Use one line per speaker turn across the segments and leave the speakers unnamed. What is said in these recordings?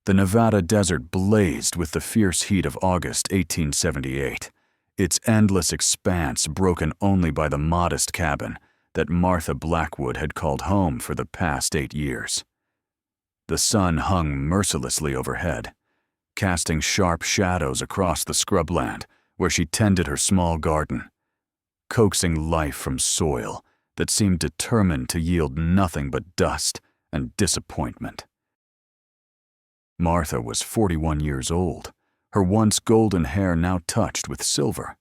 The Nevada desert blazed with the fierce heat of August 1878, its endless expanse broken only by the modest cabin that Martha Blackwood had called home for the past 8 years. The sun hung mercilessly overhead, casting sharp shadows across the scrubland where she tended her small garden, coaxing life from soil that seemed determined to yield nothing but dust and disappointment. Martha was 41 years old, her once golden hair now touched with silver,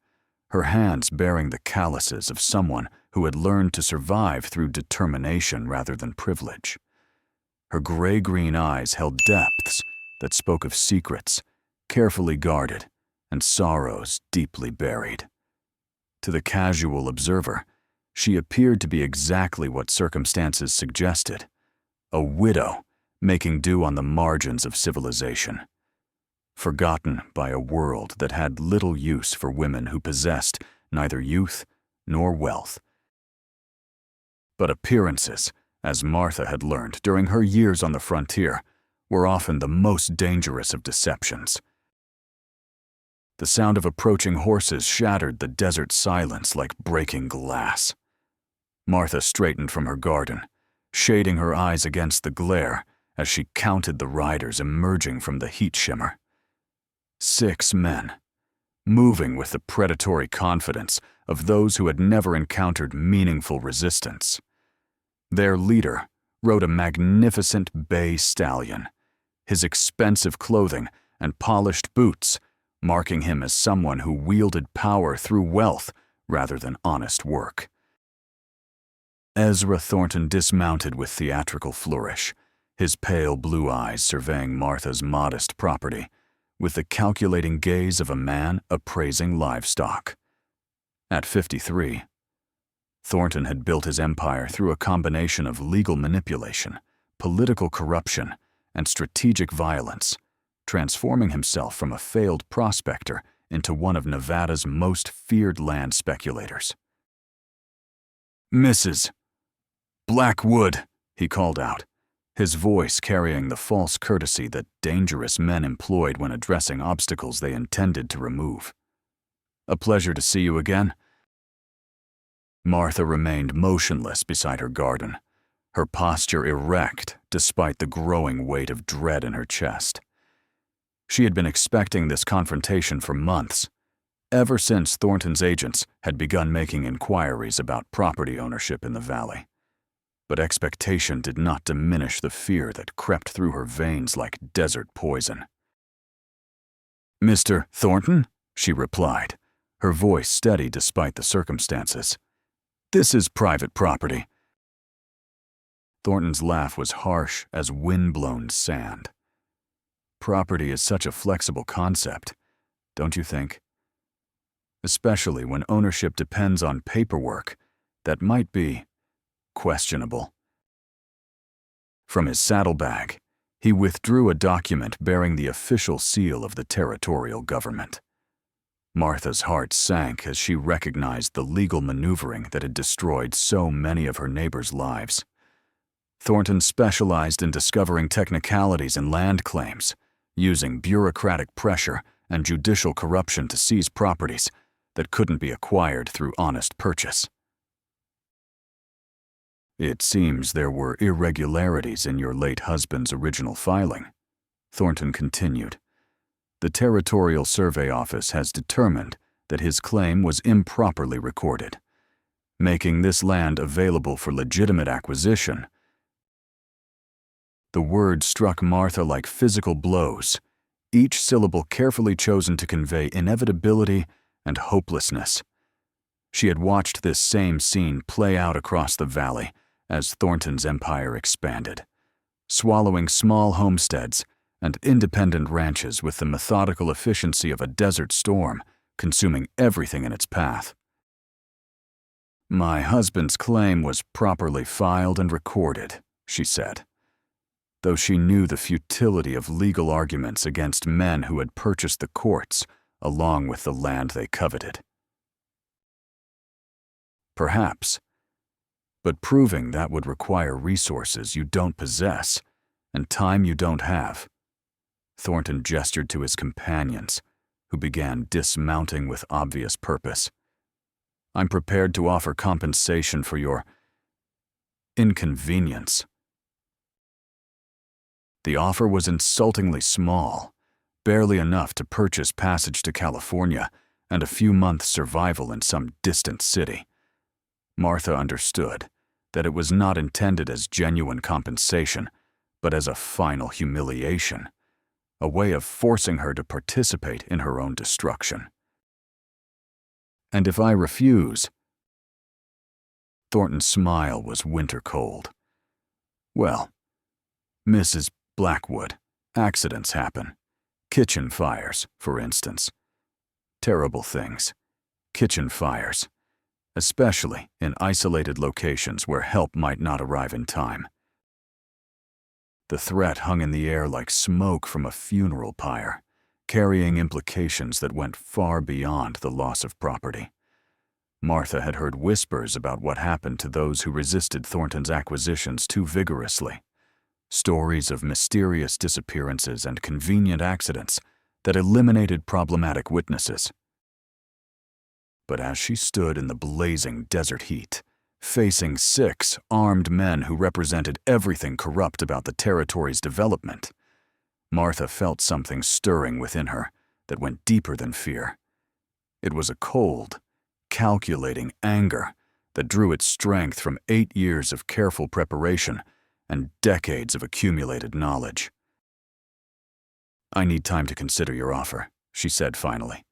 her hands bearing the calluses of someone who had learned to survive through determination rather than privilege. Her gray-green eyes held depths that spoke of secrets, carefully guarded, and sorrows deeply buried. To the casual observer, she appeared to be exactly what circumstances suggested, a widow making do on the margins of civilization, forgotten by a world that had little use for women who possessed neither youth nor wealth. But appearances, as Martha had learned during her years on the frontier, were often the most dangerous of deceptions. The sound of approaching horses shattered the desert silence like breaking glass. Martha straightened from her garden, shading her eyes against the glare as she counted the riders emerging from the heat shimmer. 6 men, moving with the predatory confidence of those who had never encountered meaningful resistance. Their leader rode a magnificent bay stallion, his expensive clothing and polished boots marking him as someone who wielded power through wealth rather than honest work. Ezra Thornton dismounted with theatrical flourish, his pale blue eyes surveying Martha's modest property with the calculating gaze of a man appraising livestock. At 53, Thornton had built his empire through a combination of legal manipulation, political corruption, and strategic violence, transforming himself from a failed prospector into one of Nevada's most feared land speculators. "Mrs. Blackwood," he called out, his voice carrying the false courtesy that dangerous men employed when addressing obstacles they intended to remove. "A pleasure to see you again." Martha remained motionless beside her garden, her posture erect despite the growing weight of dread in her chest. She had been expecting this confrontation for months, ever since Thornton's agents had begun making inquiries about property ownership in the valley. But expectation did not diminish the fear that crept through her veins like desert poison. "Mr. Thornton?" she replied, her voice steady despite the circumstances. "This is private property." Thornton's laugh was harsh as wind-blown sand. Property is such a flexible concept, don't you think? Especially when ownership depends on paperwork that might be questionable. From his saddlebag, he withdrew a document bearing the official seal of the territorial government. Martha's heart sank as she recognized the legal maneuvering that had destroyed so many of her neighbors' lives. Thornton specialized in discovering technicalities in land claims, using bureaucratic pressure and judicial corruption to seize properties that couldn't be acquired through honest purchase. "It seems there were irregularities in your late husband's original filing," Thornton continued. "The Territorial Survey Office has determined that his claim was improperly recorded, making this land available for legitimate acquisition." The words struck Martha like physical blows, each syllable carefully chosen to convey inevitability and hopelessness. She had watched this same scene play out across the valley as Thornton's empire expanded, swallowing small homesteads and independent ranches with the methodical efficiency of a desert storm, consuming everything in its path. "My husband's claim was properly filed and recorded," she said, though she knew the futility of legal arguments against men who had purchased the courts along with the land they coveted. "Perhaps, but proving that would require resources you don't possess and time you don't have. Thornton gestured to his companions, who began dismounting with obvious purpose. "I'm prepared to offer compensation for your inconvenience." The offer was insultingly small, barely enough to purchase passage to California and a few months' survival in some distant city. Martha understood that it was not intended as genuine compensation, but as a final humiliation, a way of forcing her to participate in her own destruction. "And if I refuse?" Thornton's smile was winter cold. "Well, Mrs. Blackwood, accidents happen. Kitchen fires, for instance. Terrible things. Kitchen fires. Especially in isolated locations where help might not arrive in time." The threat hung in the air like smoke from a funeral pyre, carrying implications that went far beyond the loss of property. Martha had heard whispers about what happened to those who resisted Thornton's acquisitions too vigorously. Stories of mysterious disappearances and convenient accidents that eliminated problematic witnesses. But as she stood in the blazing desert heat, facing 6 armed men who represented everything corrupt about the territory's development, Martha felt something stirring within her that went deeper than fear. It was a cold, calculating anger that drew its strength from 8 years of careful preparation and decades of accumulated knowledge. "I need time to consider your offer," she said finally.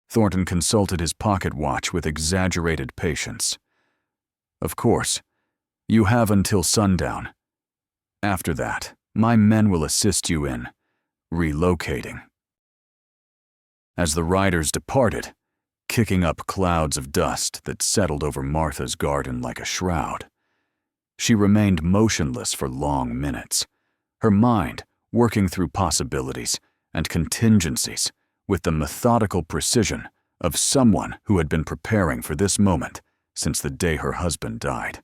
Thornton consulted his pocket watch with exaggerated patience. "Of course, you have until sundown. After that, my men will assist you in relocating." As the riders departed, kicking up clouds of dust that settled over Martha's garden like a shroud, she remained motionless for long minutes, her mind working through possibilities and contingencies with the methodical precision of someone who had been preparing for this moment since the day her husband died.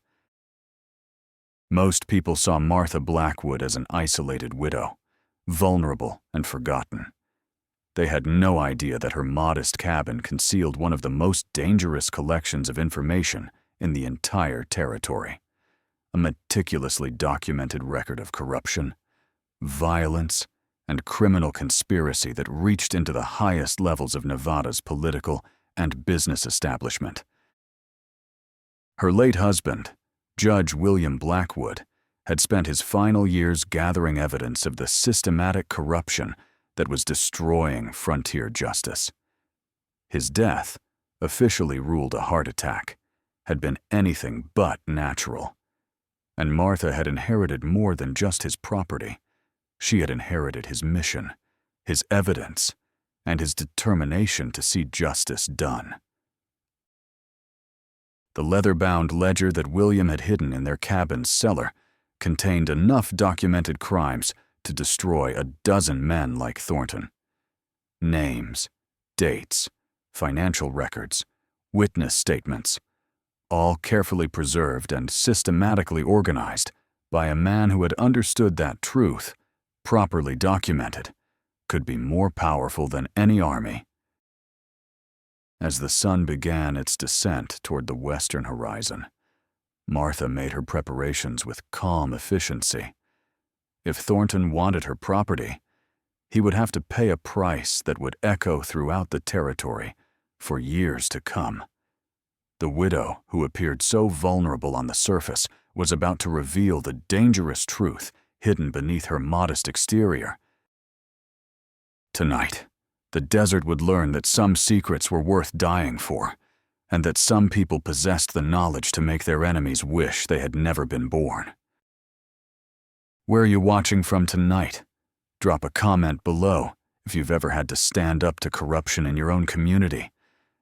Most people saw Martha Blackwood as an isolated widow, vulnerable and forgotten. They had no idea that her modest cabin concealed one of the most dangerous collections of information in the entire territory. A meticulously documented record of corruption, violence, and criminal conspiracy that reached into the highest levels of Nevada's political and business establishment. Her late husband, Judge William Blackwood, had spent his final years gathering evidence of the systematic corruption that was destroying frontier justice. His death, officially ruled a heart attack, had been anything but natural. And Martha had inherited more than just his property. She had inherited his mission, his evidence, and his determination to see justice done. The leather-bound ledger that William had hidden in their cabin's cellar contained enough documented crimes to destroy a dozen men like Thornton. Names, dates, financial records, witness statements, all carefully preserved and systematically organized by a man who had understood that truth, properly documented, could be more powerful than any army. As the sun began its descent toward the western horizon, Martha made her preparations with calm efficiency. If Thornton wanted her property, he would have to pay a price that would echo throughout the territory for years to come. The widow, who appeared so vulnerable on the surface, was about to reveal the dangerous truth hidden beneath her modest exterior. Tonight, the desert would learn that some secrets were worth dying for, and that some people possessed the knowledge to make their enemies wish they had never been born. Where are you watching from tonight? Drop a comment below if you've ever had to stand up to corruption in your own community,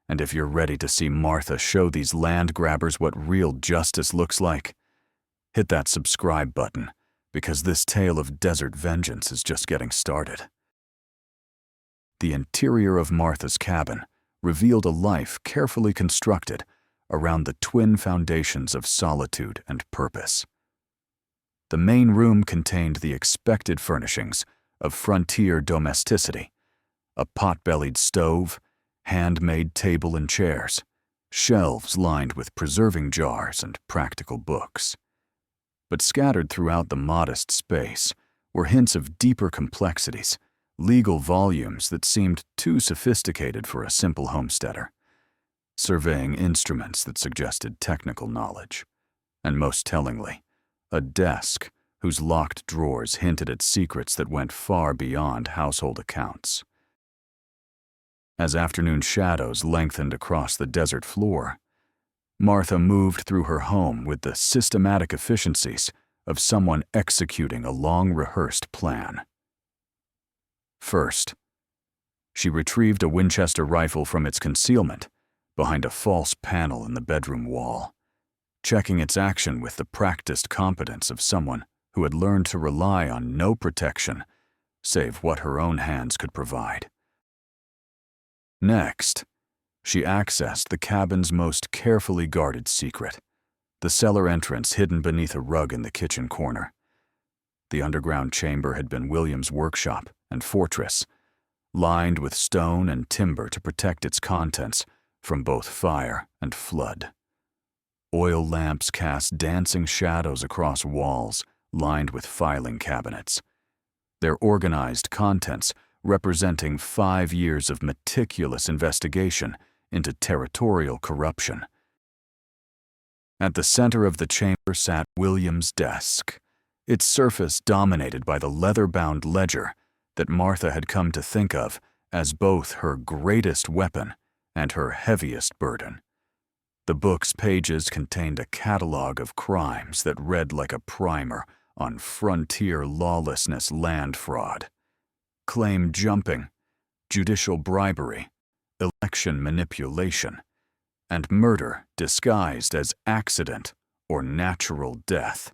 and if you're ready to see Martha show these land grabbers what real justice looks like. Hit that subscribe button, because this tale of desert vengeance is just getting started. The interior of Martha's cabin revealed a life carefully constructed around the twin foundations of solitude and purpose. The main room contained the expected furnishings of frontier domesticity: a pot-bellied stove, handmade table and chairs, shelves lined with preserving jars and practical books. But scattered throughout the modest space were hints of deeper complexities, legal volumes that seemed too sophisticated for a simple homesteader, surveying instruments that suggested technical knowledge, and most tellingly, a desk whose locked drawers hinted at secrets that went far beyond household accounts. As afternoon shadows lengthened across the desert floor, Martha moved through her home with the systematic efficiencies of someone executing a long-rehearsed plan. First, she retrieved a Winchester rifle from its concealment behind a false panel in the bedroom wall, checking its action with the practiced competence of someone who had learned to rely on no protection save what her own hands could provide. Next, she accessed the cabin's most carefully guarded secret, the cellar entrance hidden beneath a rug in the kitchen corner. The underground chamber had been William's workshop and fortress, lined with stone and timber to protect its contents from both fire and flood. Oil lamps cast dancing shadows across walls lined with filing cabinets, their organized contents representing 5 years of meticulous investigation into territorial corruption. At the center of the chamber sat William's desk, its surface dominated by the leather-bound ledger that Martha had come to think of as both her greatest weapon and her heaviest burden. The book's pages contained a catalog of crimes that read like a primer on frontier lawlessness, land fraud, claim jumping, judicial bribery, election manipulation, and murder disguised as accident or natural death.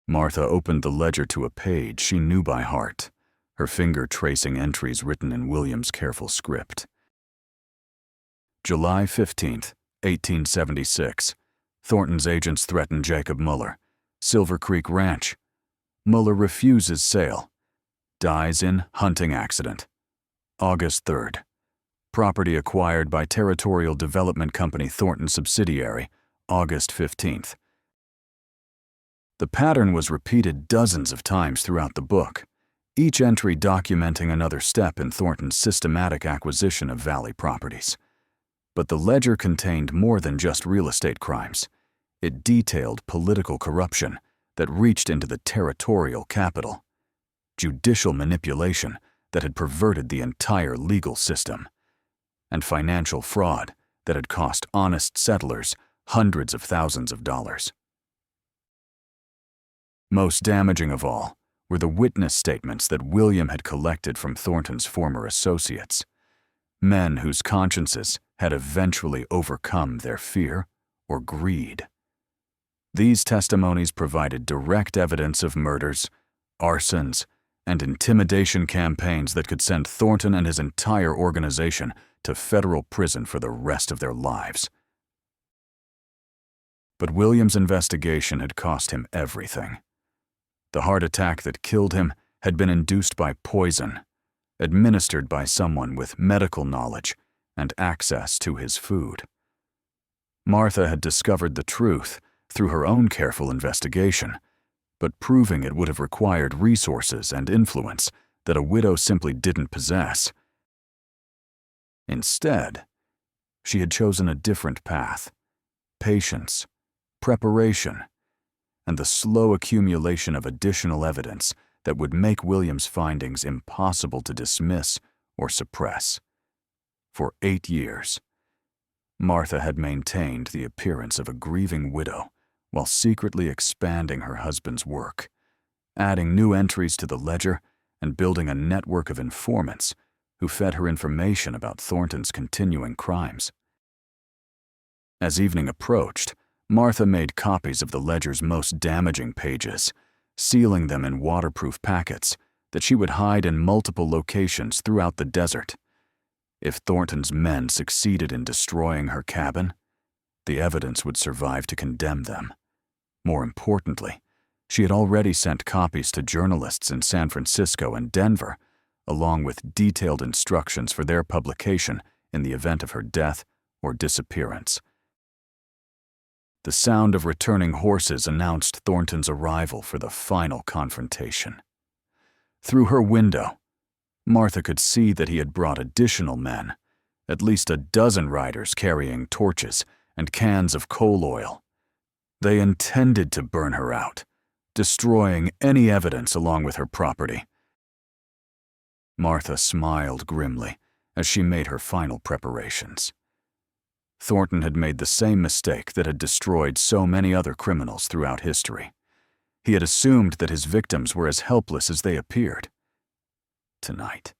Martha opened the ledger to a page she knew by heart, her finger tracing entries written in William's careful script. July 15th, 1876. Thornton's agents threaten Jacob Muller. Silver Creek Ranch. Muller refuses sale. Dies in hunting accident. August 3rd. Property acquired by Territorial Development Company Thornton subsidiary, August 15th. The pattern was repeated dozens of times throughout the book, each entry documenting another step in Thornton's systematic acquisition of valley properties. But the ledger contained more than just real estate crimes. It detailed political corruption that reached into the territorial capital, judicial manipulation that had perverted the entire legal system, and financial fraud that had cost honest settlers hundreds of thousands of dollars. Most damaging of all were the witness statements that William had collected from Thornton's former associates, men whose consciences had eventually overcome their fear or greed. These testimonies provided direct evidence of murders, arsons, and intimidation campaigns that could send Thornton and his entire organization to federal prison for the rest of their lives. But William's investigation had cost him everything. The heart attack that killed him had been induced by poison, administered by someone with medical knowledge and access to his food. Martha had discovered the truth through her own careful investigation, but proving it would have required resources and influence that a widow simply didn't possess. Instead, she had chosen a different path: patience, preparation, and the slow accumulation of additional evidence that would make William's findings impossible to dismiss or suppress. For 8 years, Martha had maintained the appearance of a grieving widow while secretly expanding her husband's work, adding new entries to the ledger and building a network of informants who fed her information about Thornton's continuing crimes. As evening approached, Martha made copies of the ledger's most damaging pages, sealing them in waterproof packets that she would hide in multiple locations throughout the desert. If Thornton's men succeeded in destroying her cabin, the evidence would survive to condemn them. More importantly, She had already sent copies to journalists in San Francisco and Denver, along with detailed instructions for their publication in the event of her death or disappearance. The sound of returning horses announced Thornton's arrival for the final confrontation. Through her window, Martha could see that he had brought additional men, at least a dozen riders carrying torches and cans of coal oil. They intended to burn her out, destroying any evidence along with her property. Martha smiled grimly as she made her final preparations. Thornton had made the same mistake that had destroyed so many other criminals throughout history. He had assumed that his victims were as helpless as they appeared. Tonight,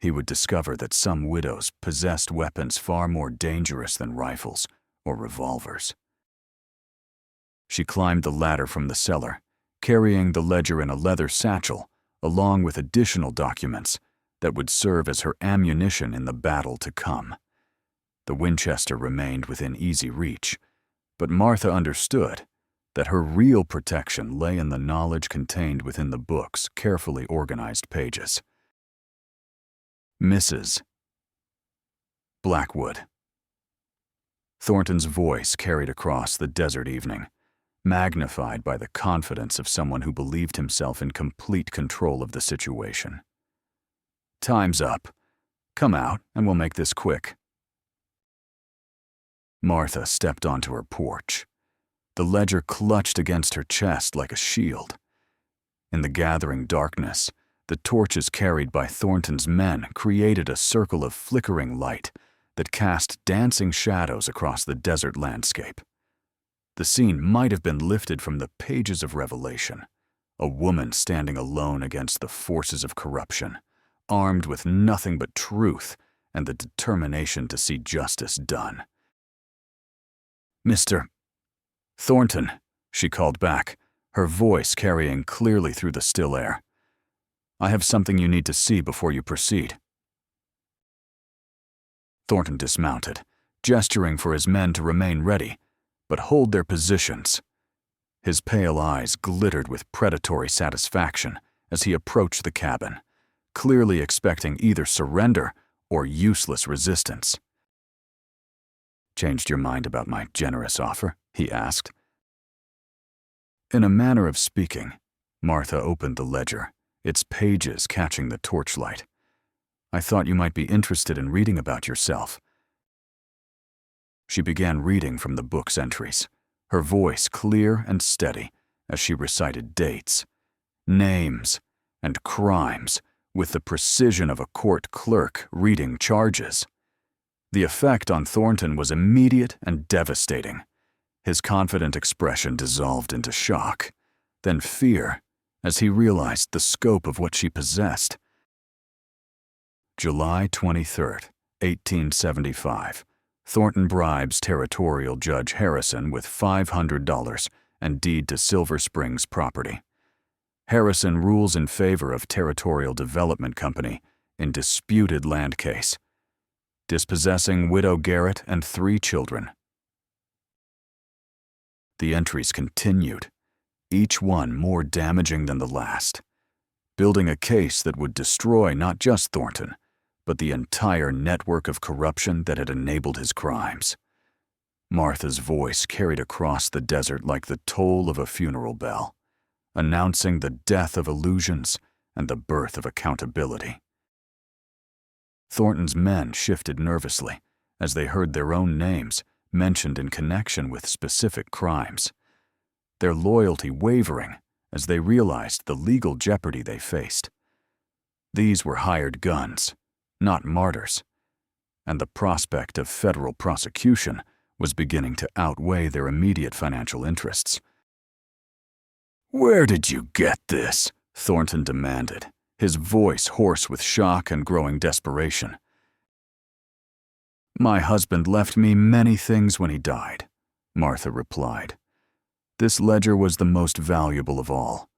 he would discover that some widows possessed weapons far more dangerous than rifles or revolvers. She climbed the ladder from the cellar, carrying the ledger in a leather satchel, along with additional documents that would serve as her ammunition in the battle to come. The Winchester remained within easy reach, but Martha understood that her real protection lay in the knowledge contained within the book's carefully organized pages. Mrs. Blackwood. Thornton's voice carried across the desert evening, magnified by the confidence of someone who believed himself in complete control of the situation. Time's up. Come out, and we'll make this quick. Martha stepped onto her porch. The ledger clutched against her chest like a shield. In the gathering darkness, the torches carried by Thornton's men created a circle of flickering light that cast dancing shadows across the desert landscape. The scene might have been lifted from the pages of Revelation, a woman standing alone against the forces of corruption, armed with nothing but truth and the determination to see justice done. "Mr. Thornton," she called back, her voice carrying clearly through the still air. "I have something you need to see before you proceed." Thornton dismounted, gesturing for his men to remain ready, but hold their positions. His pale eyes glittered with predatory satisfaction as he approached the cabin, clearly expecting either surrender or useless resistance. "Changed your mind about my generous offer?" he asked. In a manner of speaking, Martha opened the ledger, its pages catching the torchlight. "I thought you might be interested in reading about yourself." She began reading from the book's entries, her voice clear and steady as she recited dates, names, and crimes with the precision of a court clerk reading charges. The effect on Thornton was immediate and devastating. His confident expression dissolved into shock, then fear as he realized the scope of what she possessed. July 23, 1875. Thornton bribes Territorial Judge Harrison with $500 and deed to Silver Springs property. Harrison rules in favor of Territorial Development Company in disputed land case, dispossessing Widow Garrett and 3 children. The entries continued, each one more damaging than the last, building a case that would destroy not just Thornton, but the entire network of corruption that had enabled his crimes. Martha's voice carried across the desert like the toll of a funeral bell, announcing the death of illusions and the birth of accountability. Thornton's men shifted nervously as they heard their own names mentioned in connection with specific crimes, their loyalty wavering as they realized the legal jeopardy they faced. These were hired guns, not martyrs, and the prospect of federal prosecution was beginning to outweigh their immediate financial interests. "Where did you get this?" Thornton demanded, his voice hoarse with shock and growing desperation. "My husband left me many things when he died," Martha replied. "This ledger was the most valuable of all."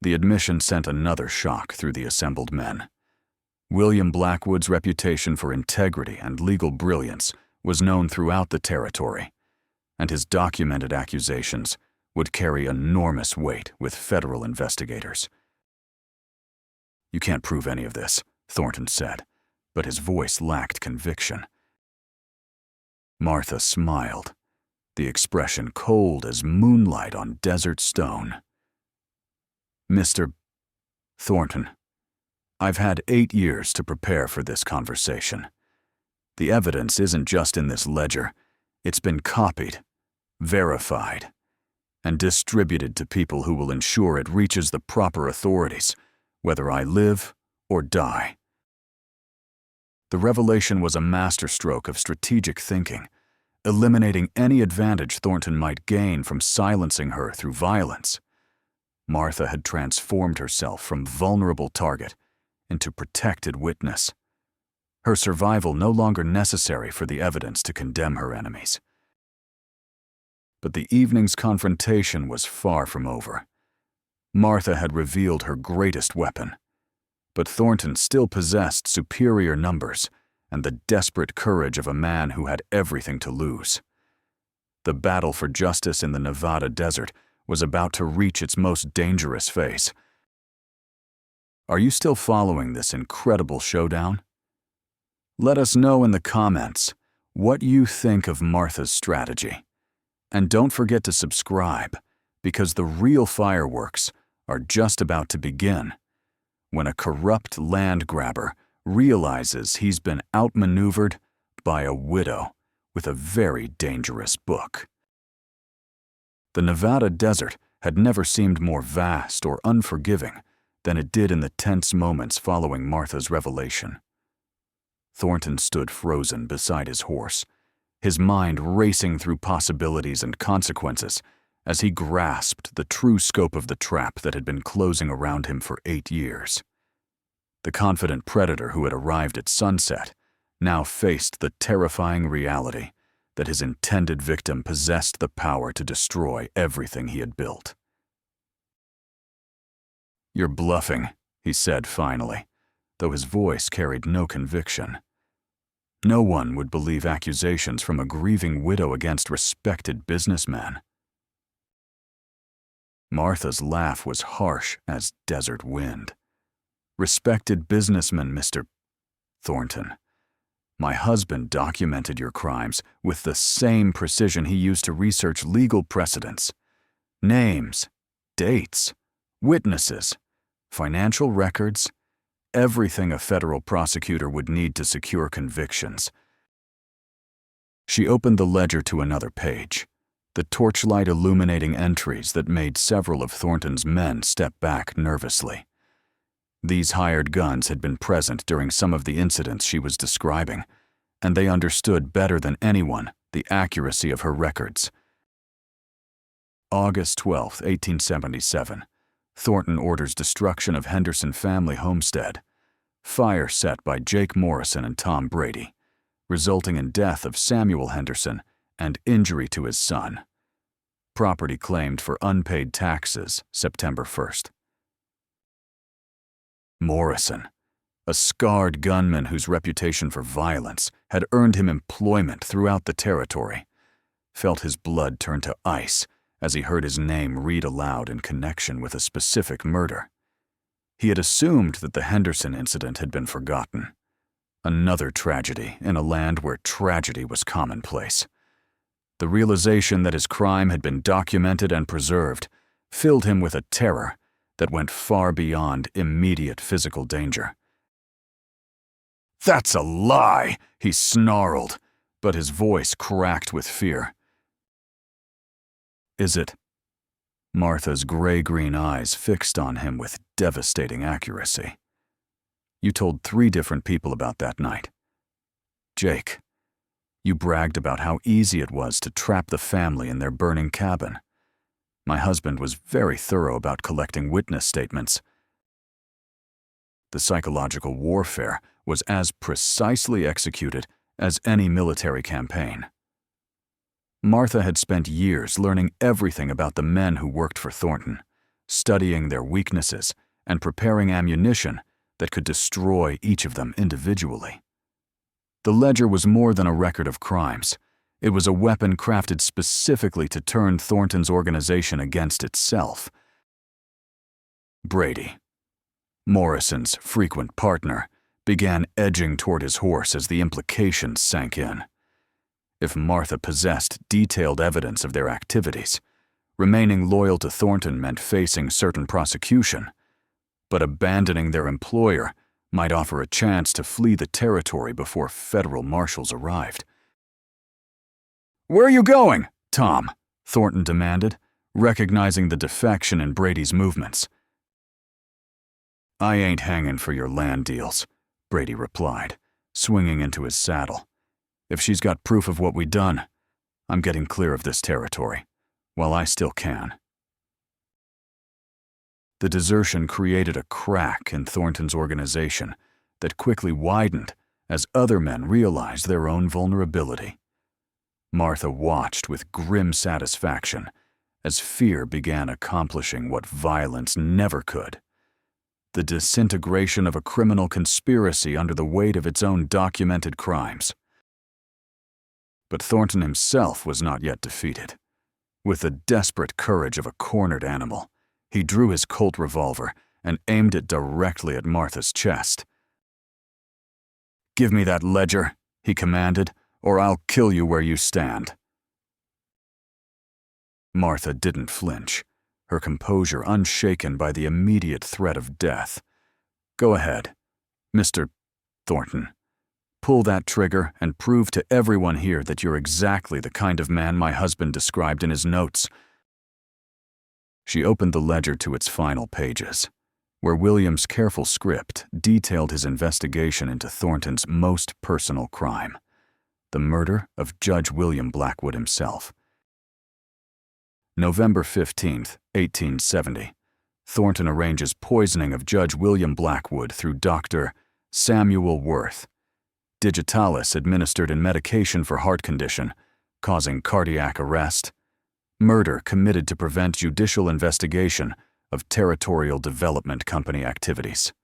The admission sent another shock through the assembled men. William Blackwood's reputation for integrity and legal brilliance was known throughout the territory, and his documented accusations would carry enormous weight with federal investigators. "You can't prove any of this," Thornton said, but his voice lacked conviction. Martha smiled, the expression cold as moonlight on desert stone. "Mr. Thornton, I've had 8 years to prepare for this conversation. The evidence isn't just in this ledger. It's been copied, verified, and distributed to people who will ensure it reaches the proper authorities, whether I live or die." The revelation was a masterstroke of strategic thinking, eliminating any advantage Thornton might gain from silencing her through violence. Martha had transformed herself from vulnerable target into protected witness, her survival no longer necessary for the evidence to condemn her enemies. But the evening's confrontation was far from over. Martha had revealed her greatest weapon, but Thornton still possessed superior numbers and the desperate courage of a man who had everything to lose. The battle for justice in the Nevada desert was about to reach its most dangerous phase. Are you still following this incredible showdown? Let us know in the comments what you think of Martha's strategy. And don't forget to subscribe, because the real fireworks are just about to begin, when a corrupt land grabber realizes he's been outmaneuvered by a widow with a very dangerous book. The Nevada desert had never seemed more vast or unforgiving than it did in the tense moments following Martha's revelation. Thornton stood frozen beside his horse, his mind racing through possibilities and consequences as he grasped the true scope of the trap that had been closing around him for 8 years. The confident predator who had arrived at sunset now faced the terrifying reality that his intended victim possessed the power to destroy everything he had built. "You're bluffing," he said finally, though his voice carried no conviction. No one would believe accusations from a grieving widow against respected businessmen. Martha's laugh was harsh as desert wind. "Respected businessman, Mr. Thornton. My husband documented your crimes with the same precision he used to research legal precedents. Names, dates, witnesses, financial records, everything a federal prosecutor would need to secure convictions." She opened the ledger to another page, the torchlight illuminating entries that made several of Thornton's men step back nervously. These hired guns had been present during some of the incidents she was describing, and they understood better than anyone the accuracy of her records. August 12, 1877. Thornton orders destruction of Henderson family homestead. Fire set by Jake Morrison and Tom Brady, resulting in death of Samuel Henderson and injury to his son. Property claimed for unpaid taxes, September 1st. Morrison, a scarred gunman whose reputation for violence had earned him employment throughout the territory, felt his blood turn to ice as he heard his name read aloud in connection with a specific murder. He had assumed that the Henderson incident had been forgotten. Another tragedy in a land where tragedy was commonplace. The realization that his crime had been documented and preserved filled him with a terror that went far beyond immediate physical danger. "That's a lie!" he snarled, but his voice cracked with fear. "Is it?" Martha's gray-green eyes fixed on him with devastating accuracy. "You told 3 different people about that night. Jake, you bragged about how easy it was to trap the family in their burning cabin. My husband was very thorough about collecting witness statements. The psychological warfare was as precisely executed as any military campaign." Martha had spent years learning everything about the men who worked for Thornton, studying their weaknesses and preparing ammunition that could destroy each of them individually. The ledger was more than a record of crimes. It was a weapon crafted specifically to turn Thornton's organization against itself. Brady, Morrison's frequent partner, began edging toward his horse as the implications sank in. If Martha possessed detailed evidence of their activities, remaining loyal to Thornton meant facing certain prosecution, but abandoning their employer might offer a chance to flee the territory before federal marshals arrived. "Where are you going, Tom?" Thornton demanded, recognizing the defection in Brady's movements. "I ain't hanging for your land deals," Brady replied, swinging into his saddle. "If she's got proof of what we done, I'm getting clear of this territory, while I still can." The desertion created a crack in Thornton's organization that quickly widened as other men realized their own vulnerability. Martha watched with grim satisfaction as fear began accomplishing what violence never could: the disintegration of a criminal conspiracy under the weight of its own documented crimes. But Thornton himself was not yet defeated. With the desperate courage of a cornered animal, he drew his Colt revolver and aimed it directly at Martha's chest. "Give me that ledger," he commanded, "or I'll kill you where you stand." Martha didn't flinch, her composure unshaken by the immediate threat of death. "Go ahead, Mr. Thornton. Pull that trigger and prove to everyone here that you're exactly the kind of man my husband described in his notes." She opened the ledger to its final pages, where William's careful script detailed his investigation into Thornton's most personal crime: the murder of Judge William Blackwood himself. November 15th, 1870, Thornton arranges poisoning of Judge William Blackwood through Dr. Samuel Worth. Digitalis administered in medication for heart condition, causing cardiac arrest. Murder committed to prevent judicial investigation of Territorial Development Company activities.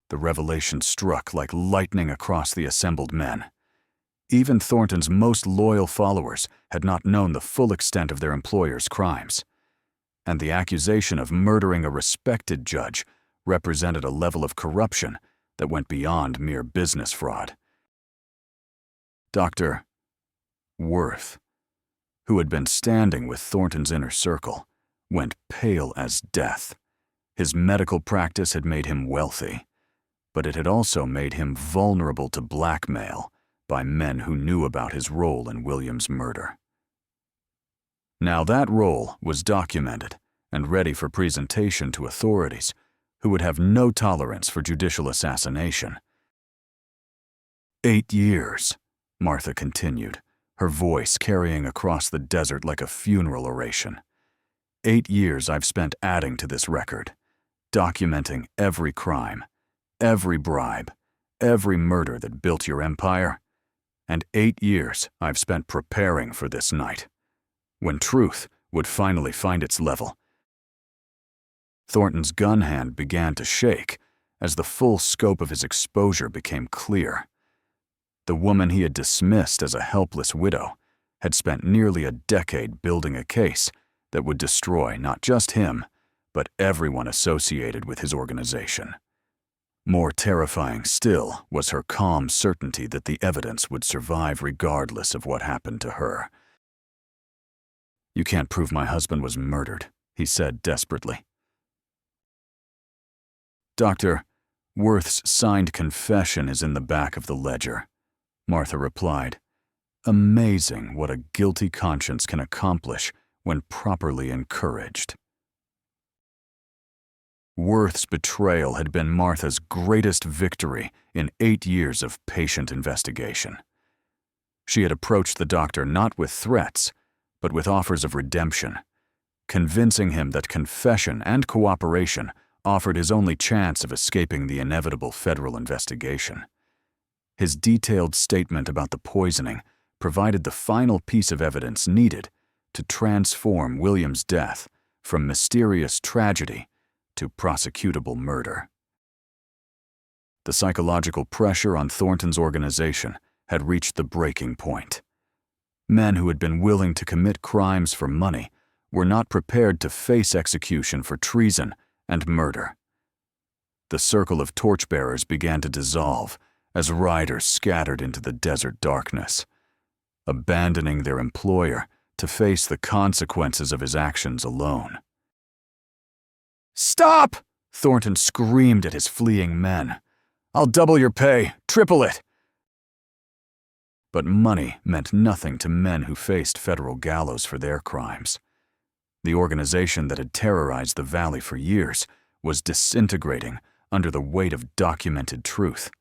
The revelation struck like lightning across the assembled men. Even Thornton's most loyal followers had not known the full extent of their employer's crimes, and the accusation of murdering a respected judge represented a level of corruption that went beyond mere business fraud. Dr. Worth, who had been standing with Thornton's inner circle, went pale as death. His medical practice had made him wealthy, but it had also made him vulnerable to blackmail by men who knew about his role in William's murder. Now that role was documented and ready for presentation to authorities who would have no tolerance for judicial assassination. 8 years, Martha continued, her voice carrying across the desert like a funeral oration. 8 years I've spent adding to this record, documenting every crime, every bribe, every murder that built your empire. And 8 years I've spent preparing for this night, when truth would finally find its level. Thornton's gun hand began to shake as the full scope of his exposure became clear. The woman he had dismissed as a helpless widow had spent nearly a decade building a case that would destroy not just him, but everyone associated with his organization. More terrifying still was her calm certainty that the evidence would survive regardless of what happened to her. "You can't prove my husband was murdered," he said desperately. "Dr. Worth's signed confession is in the back of the ledger," Martha replied. "Amazing what a guilty conscience can accomplish when properly encouraged." Worth's betrayal had been Martha's greatest victory in 8 years of patient investigation. She had approached the doctor not with threats, but with offers of redemption, convincing him that confession and cooperation offered his only chance of escaping the inevitable federal investigation. His detailed statement about the poisoning provided the final piece of evidence needed to transform William's death from mysterious tragedy to prosecutable murder. The psychological pressure on Thornton's organization had reached the breaking point. Men who had been willing to commit crimes for money were not prepared to face execution for treason and murder. The circle of torchbearers began to dissolve as riders scattered into the desert darkness, abandoning their employer to face the consequences of his actions alone. "Stop!" Thornton screamed at his fleeing men. "I'll double your pay, triple it." But money meant nothing to men who faced federal gallows for their crimes. The organization that had terrorized the valley for years was disintegrating under the weight of documented truth,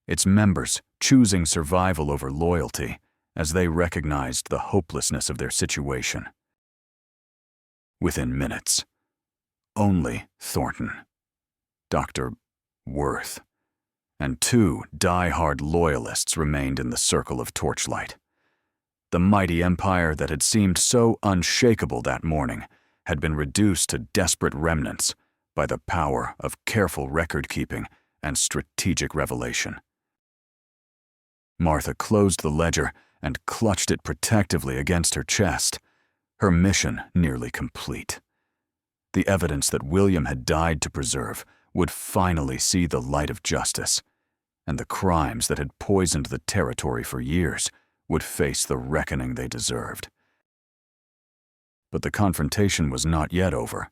its members choosing survival over loyalty as they recognized the hopelessness of their situation. Within minutes, only Thornton, Dr. Worth, and 2 die-hard loyalists remained in the circle of torchlight. The mighty empire that had seemed so unshakable that morning had been reduced to desperate remnants by the power of careful record-keeping and strategic revelation. Martha closed the ledger and clutched it protectively against her chest, her mission nearly complete. The evidence that William had died to preserve would finally see the light of justice, and the crimes that had poisoned the territory for years would face the reckoning they deserved. But the confrontation was not yet over.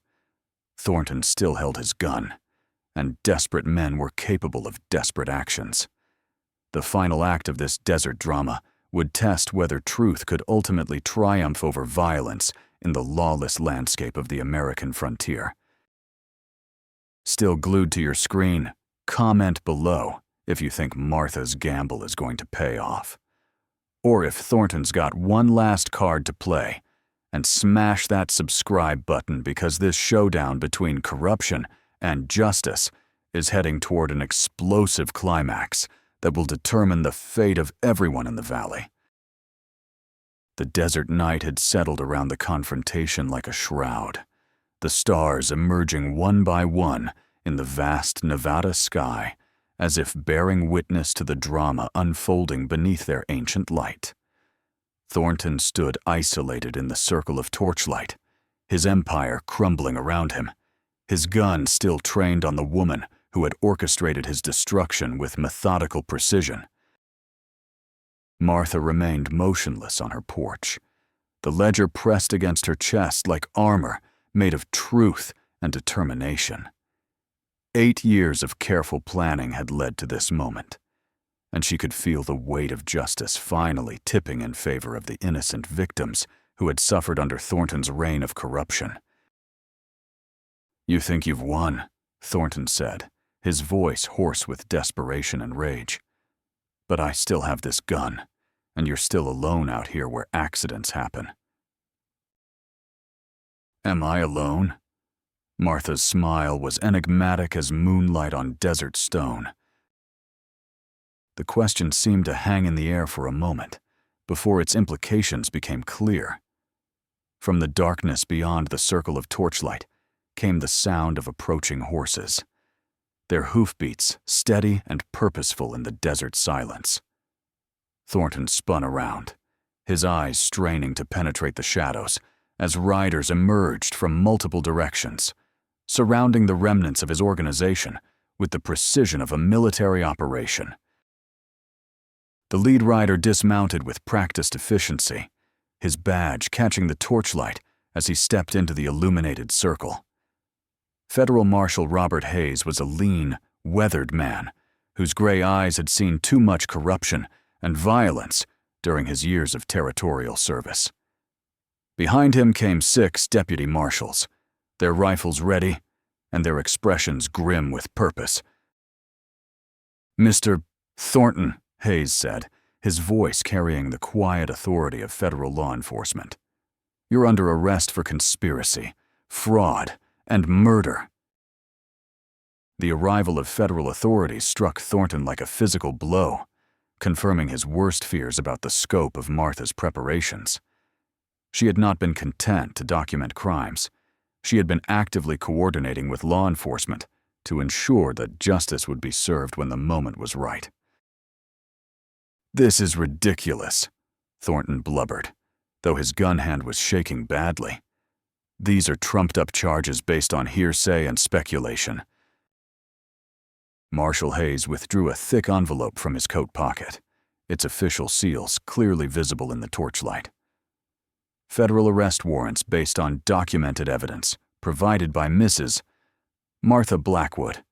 Thornton still held his gun, and desperate men were capable of desperate actions. The final act of this desert drama would test whether truth could ultimately triumph over violence in the lawless landscape of the American frontier. Still glued to your screen, comment below if you think Martha's gamble is going to pay off. Or if Thornton's got one last card to play, and smash that subscribe button because this showdown between corruption and justice is heading toward an explosive climax that will determine the fate of everyone in the valley. The desert night had settled around the confrontation like a shroud, the stars emerging one by one in the vast Nevada sky as if bearing witness to the drama unfolding beneath their ancient light. Thornton stood isolated in the circle of torchlight, his empire crumbling around him, his gun still trained on the woman who had orchestrated his destruction with methodical precision. Martha remained motionless on her porch, the ledger pressed against her chest like armor made of truth and determination. 8 years of careful planning had led to this moment, and she could feel the weight of justice finally tipping in favor of the innocent victims who had suffered under Thornton's reign of corruption. "You think you've won," Thornton said, his voice hoarse with desperation and rage. "But I still have this gun, and you're still alone out here where accidents happen." "Am I alone?" Martha's smile was enigmatic as moonlight on desert stone. The question seemed to hang in the air for a moment, before its implications became clear. From the darkness beyond the circle of torchlight came the sound of approaching horses, their hoofbeats steady and purposeful in the desert silence. Thornton spun around, his eyes straining to penetrate the shadows as riders emerged from multiple directions, surrounding the remnants of his organization with the precision of a military operation. The lead rider dismounted with practiced efficiency, his badge catching the torchlight as he stepped into the illuminated circle. Federal Marshal Robert Hayes was a lean, weathered man whose gray eyes had seen too much corruption and violence during his years of territorial service. Behind him came 6 deputy marshals, their rifles ready and their expressions grim with purpose. "Mr. Thornton," Hayes said, his voice carrying the quiet authority of federal law enforcement, "you're under arrest for conspiracy, fraud, and murder." The arrival of federal authorities struck Thornton like a physical blow, confirming his worst fears about the scope of Martha's preparations. She had not been content to document crimes. She had been actively coordinating with law enforcement to ensure that justice would be served when the moment was right. "This is ridiculous," Thornton blubbered, though his gun hand was shaking badly. "These are trumped-up charges based on hearsay and speculation." Marshal Hayes withdrew a thick envelope from his coat pocket, its official seals clearly visible in the torchlight. "Federal arrest warrants based on documented evidence provided by Mrs. Martha Blackwood.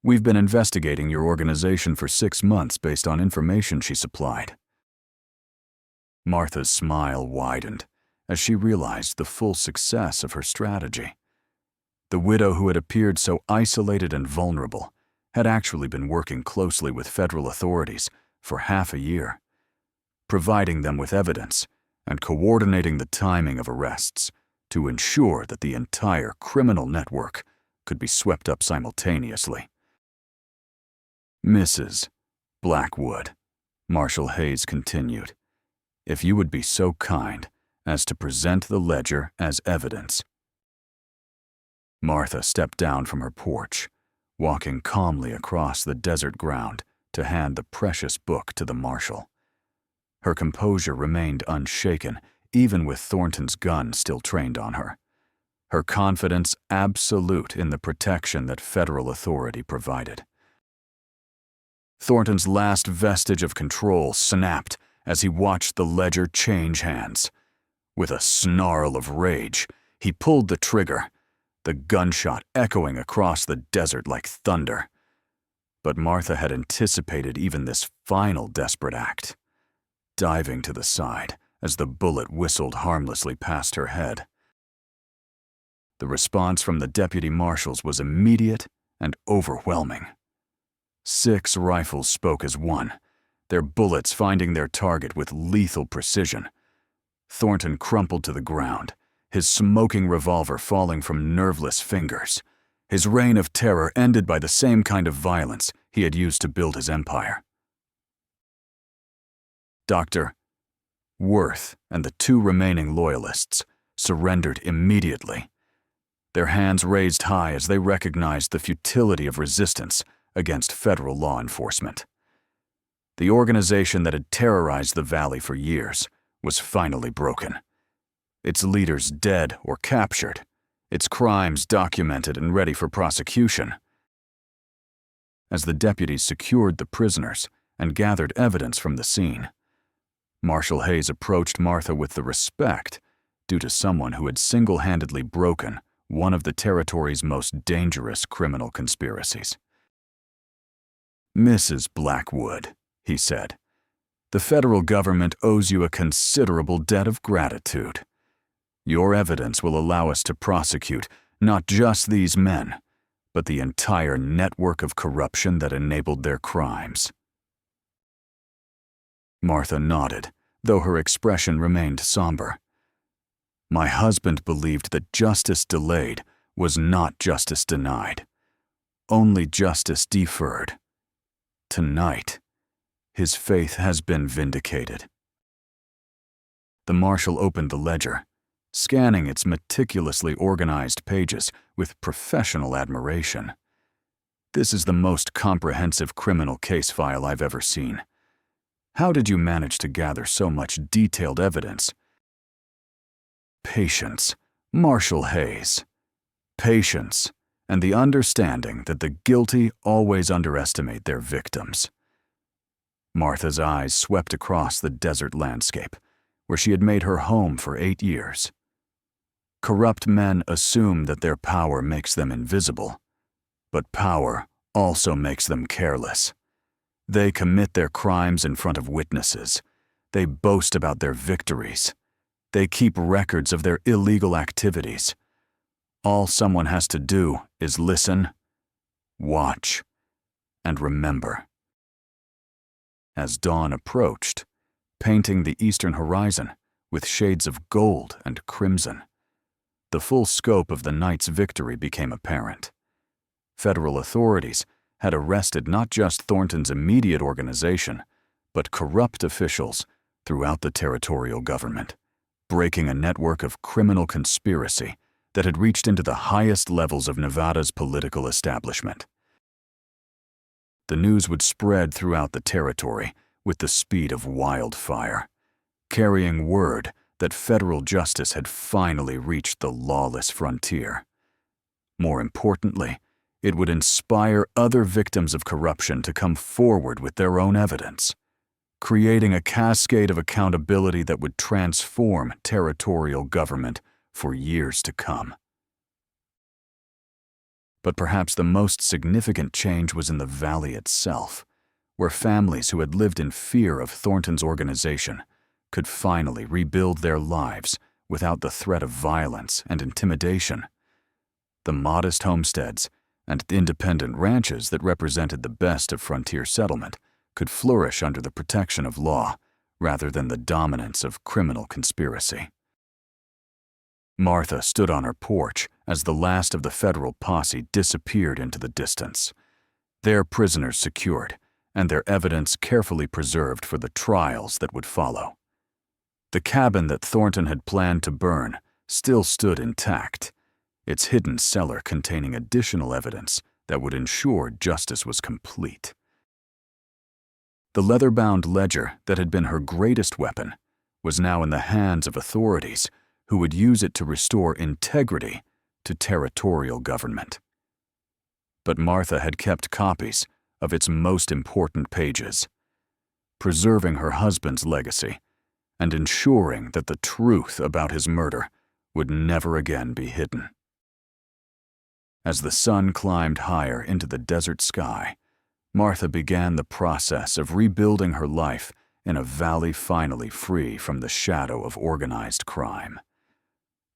We've been investigating your organization for 6 months based on information she supplied." Martha's smile widened as she realized the full success of her strategy. The widow who had appeared so isolated and vulnerable had actually been working closely with federal authorities for half a year, providing them with evidence and coordinating the timing of arrests to ensure that the entire criminal network could be swept up simultaneously. "Mrs. Blackwood," Marshal Hayes continued, "if you would be so kind as to present the ledger as evidence." Martha stepped down from her porch, walking calmly across the desert ground to hand the precious book to the marshal. Her composure remained unshaken, even with Thornton's gun still trained on her. Her confidence absolute in the protection that federal authority provided. Thornton's last vestige of control snapped as he watched the ledger change hands. With a snarl of rage, he pulled the trigger, the gunshot echoing across the desert like thunder. But Martha had anticipated even this final desperate act, diving to the side as the bullet whistled harmlessly past her head. The response from the deputy marshals was immediate and overwhelming. 6 rifles spoke as one, their bullets finding their target with lethal precision. Thornton crumpled to the ground, his smoking revolver falling from nerveless fingers. His reign of terror ended by the same kind of violence he had used to build his empire. Dr. Worth and the 2 remaining loyalists surrendered immediately, their hands raised high as they recognized the futility of resistance against federal law enforcement. The organization that had terrorized the valley for years was finally broken, its leaders dead or captured, its crimes documented and ready for prosecution. As the deputies secured the prisoners and gathered evidence from the scene, Marshal Hayes approached Martha with the respect due to someone who had single-handedly broken one of the territory's most dangerous criminal conspiracies. "Mrs. Blackwood," he said, "the federal government owes you a considerable debt of gratitude. Your evidence will allow us to prosecute not just these men, but the entire network of corruption that enabled their crimes." Martha nodded, though her expression remained somber. "My husband believed that justice delayed was not justice denied, only justice deferred. Tonight, his faith has been vindicated." The marshal opened the ledger, scanning its meticulously organized pages with professional admiration. "This is the most comprehensive criminal case file I've ever seen. How did you manage to gather so much detailed evidence?" Patience, Marshal Hayes. Patience, and the understanding that the guilty always underestimate their victims. Martha's eyes swept across the desert landscape, where she had made her home for 8 years. Corrupt men assume that their power makes them invisible, but power also makes them careless. They commit their crimes in front of witnesses. They boast about their victories. They keep records of their illegal activities. All someone has to do is listen, watch, and remember. As dawn approached, painting the eastern horizon with shades of gold and crimson, the full scope of the night's victory became apparent. Federal authorities had arrested not just Thornton's immediate organization, but corrupt officials throughout the territorial government, breaking a network of criminal conspiracy that had reached into the highest levels of Nevada's political establishment. The news would spread throughout the territory with the speed of wildfire, carrying word that federal justice had finally reached the lawless frontier. More importantly, it would inspire other victims of corruption to come forward with their own evidence, creating a cascade of accountability that would transform territorial government for years to come. But perhaps the most significant change was in the valley itself, where families who had lived in fear of Thornton's organization could finally rebuild their lives without the threat of violence and intimidation. The modest homesteads and independent ranches that represented the best of frontier settlement could flourish under the protection of law rather than the dominance of criminal conspiracy. Martha stood on her porch as the last of the federal posse disappeared into the distance, their prisoners secured and their evidence carefully preserved for the trials that would follow. The cabin that Thornton had planned to burn still stood intact, its hidden cellar containing additional evidence that would ensure justice was complete. The leather-bound ledger that had been her greatest weapon was now in the hands of authorities who would use it to restore integrity to territorial government. But Martha had kept copies of its most important pages, preserving her husband's legacy and ensuring that the truth about his murder would never again be hidden. As the sun climbed higher into the desert sky, Martha began the process of rebuilding her life in a valley finally free from the shadow of organized crime.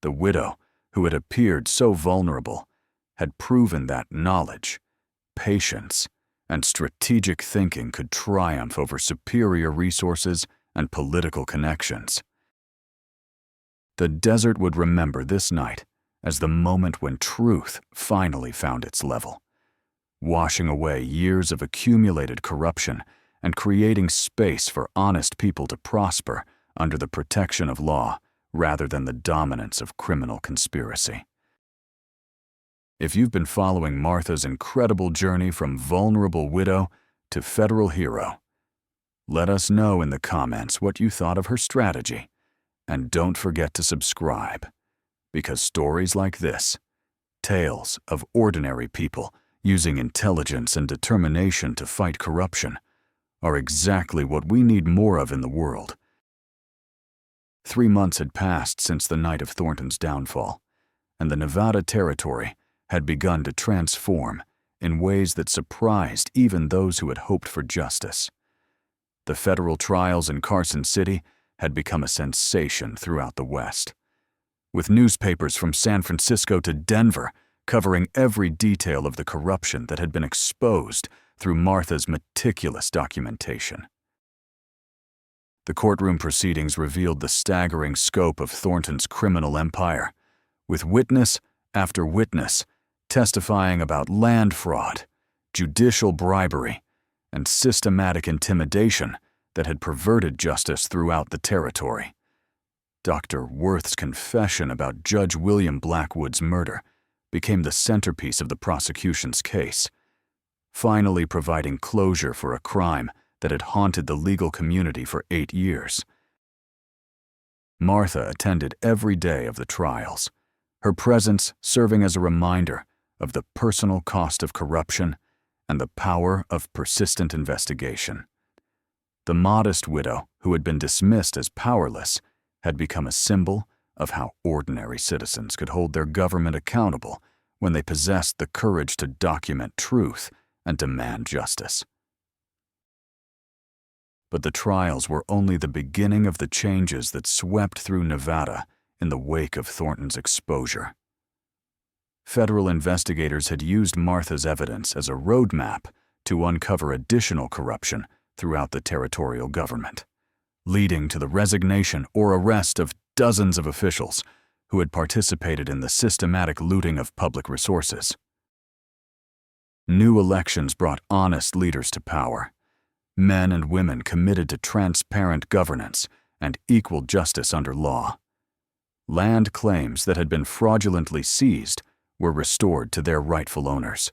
The widow, who had appeared so vulnerable, had proven that knowledge, patience, and strategic thinking could triumph over superior resources and political connections. The desert would remember this night as the moment when truth finally found its level, washing away years of accumulated corruption and creating space for honest people to prosper under the protection of law rather than the dominance of criminal conspiracy. If you've been following Martha's incredible journey from vulnerable widow to federal hero, let us know in the comments what you thought of her strategy, and don't forget to subscribe, because stories like this, tales of ordinary people using intelligence and determination to fight corruption, are exactly what we need more of in the world. 3 months had passed since the night of Thornton's downfall, and the Nevada territory had begun to transform in ways that surprised even those who had hoped for justice. The federal trials in Carson City had become a sensation throughout the West, with newspapers from San Francisco to Denver covering every detail of the corruption that had been exposed through Martha's meticulous documentation. The courtroom proceedings revealed the staggering scope of Thornton's criminal empire, with witness after witness testifying about land fraud, judicial bribery, and systematic intimidation that had perverted justice throughout the territory. Dr. Worth's confession about Judge William Blackwood's murder became the centerpiece of the prosecution's case, finally providing closure for a crime that had haunted the legal community for 8 years. Martha attended every day of the trials, her presence serving as a reminder of the personal cost of corruption and the power of persistent investigation. The modest widow, who had been dismissed as powerless, had become a symbol of how ordinary citizens could hold their government accountable when they possessed the courage to document truth and demand justice. But the trials were only the beginning of the changes that swept through Nevada in the wake of Thornton's exposure. Federal investigators had used Martha's evidence as a roadmap to uncover additional corruption throughout the territorial government, leading to the resignation or arrest of dozens of officials who had participated in the systematic looting of public resources. New elections brought honest leaders to power, men and women committed to transparent governance and equal justice under law. Land claims that had been fraudulently seized were restored to their rightful owners,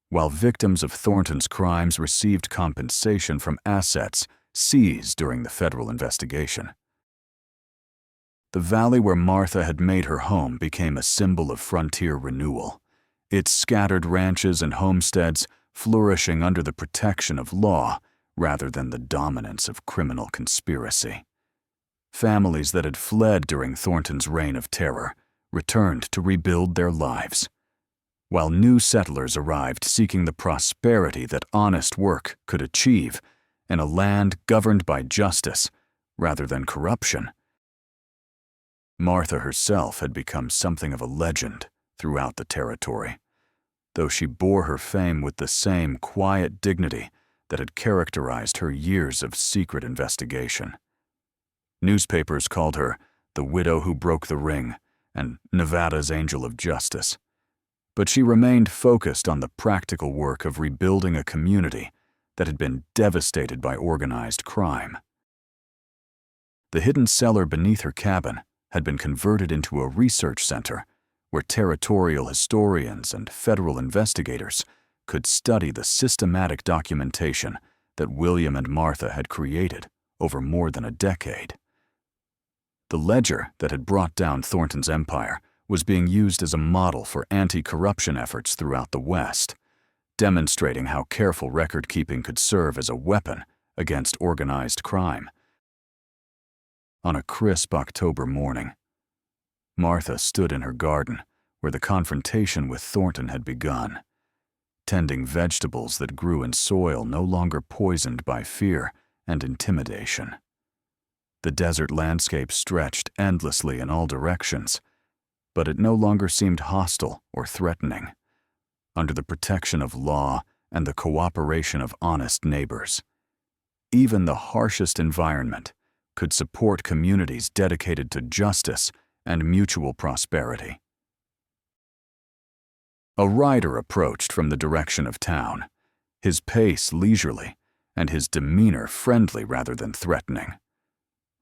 while victims of Thornton's crimes received compensation from assets seized during the federal investigation. The valley where Martha had made her home became a symbol of frontier renewal, its scattered ranches and homesteads flourishing under the protection of law rather than the dominance of criminal conspiracy. Families that had fled during Thornton's reign of terror returned to rebuild their lives, while new settlers arrived seeking the prosperity that honest work could achieve in a land governed by justice rather than corruption. Martha herself had become something of a legend throughout the territory, though she bore her fame with the same quiet dignity that had characterized her years of secret investigation. Newspapers called her the widow who broke the ring and Nevada's angel of justice, but she remained focused on the practical work of rebuilding a community that had been devastated by organized crime. The hidden cellar beneath her cabin had been converted into a research center where territorial historians and federal investigators could study the systematic documentation that William and Martha had created over more than a decade. The ledger that had brought down Thornton's empire was being used as a model for anti-corruption efforts throughout the West, demonstrating how careful record-keeping could serve as a weapon against organized crime. On a crisp October morning, Martha stood in her garden where the confrontation with Thornton had begun, tending vegetables that grew in soil no longer poisoned by fear and intimidation. The desert landscape stretched endlessly in all directions, but it no longer seemed hostile or threatening, under the protection of law and the cooperation of honest neighbors. Even the harshest environment could support communities dedicated to justice and mutual prosperity. A rider approached from the direction of town, his pace leisurely and his demeanor friendly rather than threatening.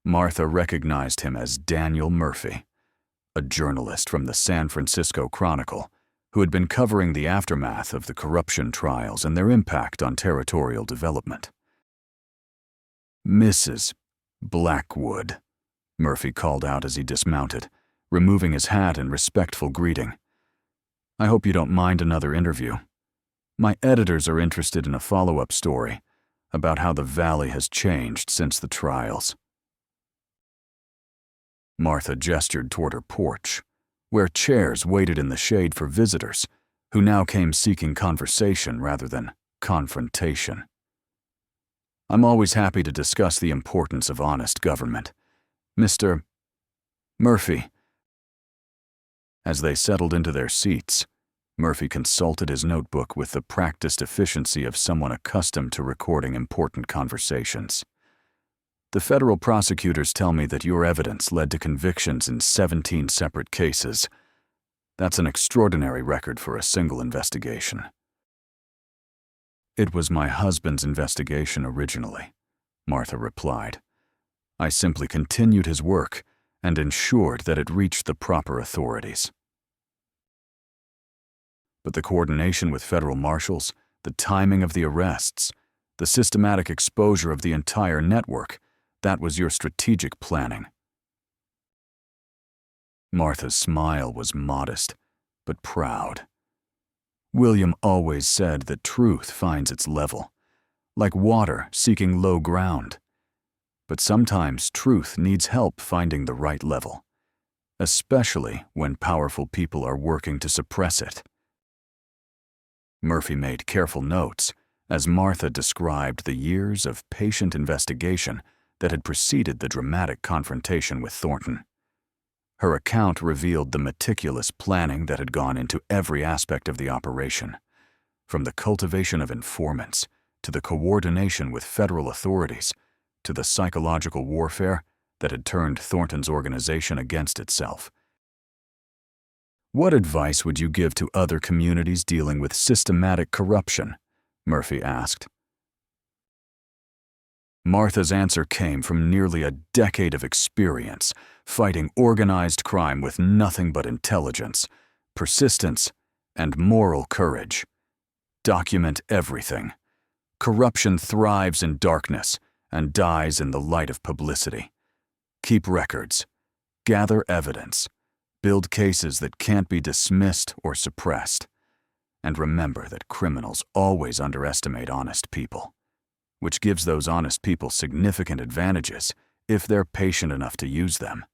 Martha recognized him as Daniel Murphy, a journalist from the San Francisco Chronicle who had been covering the aftermath of the corruption trials and their impact on territorial development. "Mrs. Blackwood," Murphy called out as he dismounted, removing his hat in respectful greeting. "I hope you don't mind another interview. My editors are interested in a follow-up story about how the valley has changed since the trials." Martha gestured toward her porch, where chairs waited in the shade for visitors who now came seeking conversation rather than confrontation. "I'm always happy to discuss the importance of honest government. Mr. Murphy." As they settled into their seats, Murphy consulted his notebook with the practiced efficiency of someone accustomed to recording important conversations. "The federal prosecutors tell me that your evidence led to convictions in 17 separate cases. That's an extraordinary record for a single investigation." "It was my husband's investigation originally," Martha replied. "I simply continued his work and ensured that it reached the proper authorities." "But the coordination with federal marshals, the timing of the arrests, the systematic exposure of the entire network, that was your strategic planning." Martha's smile was modest, but proud. William always said that truth finds its level, like water seeking low ground. But sometimes truth needs help finding the right level, especially when powerful people are working to suppress it. Murphy made careful notes as Martha described the years of patient investigation that had preceded the dramatic confrontation with Thornton. Her account revealed the meticulous planning that had gone into every aspect of the operation, from the cultivation of informants to the coordination with federal authorities to the psychological warfare that had turned Thornton's organization against itself. "What advice would you give to other communities dealing with systematic corruption?" Murphy asked. Martha's answer came from nearly a decade of experience fighting organized crime with nothing but intelligence, persistence, and moral courage. Document everything. Corruption thrives in darkness, and dies in the light of publicity. Keep records, gather evidence, build cases that can't be dismissed or suppressed. And remember that criminals always underestimate honest people, which gives those honest people significant advantages if they're patient enough to use them.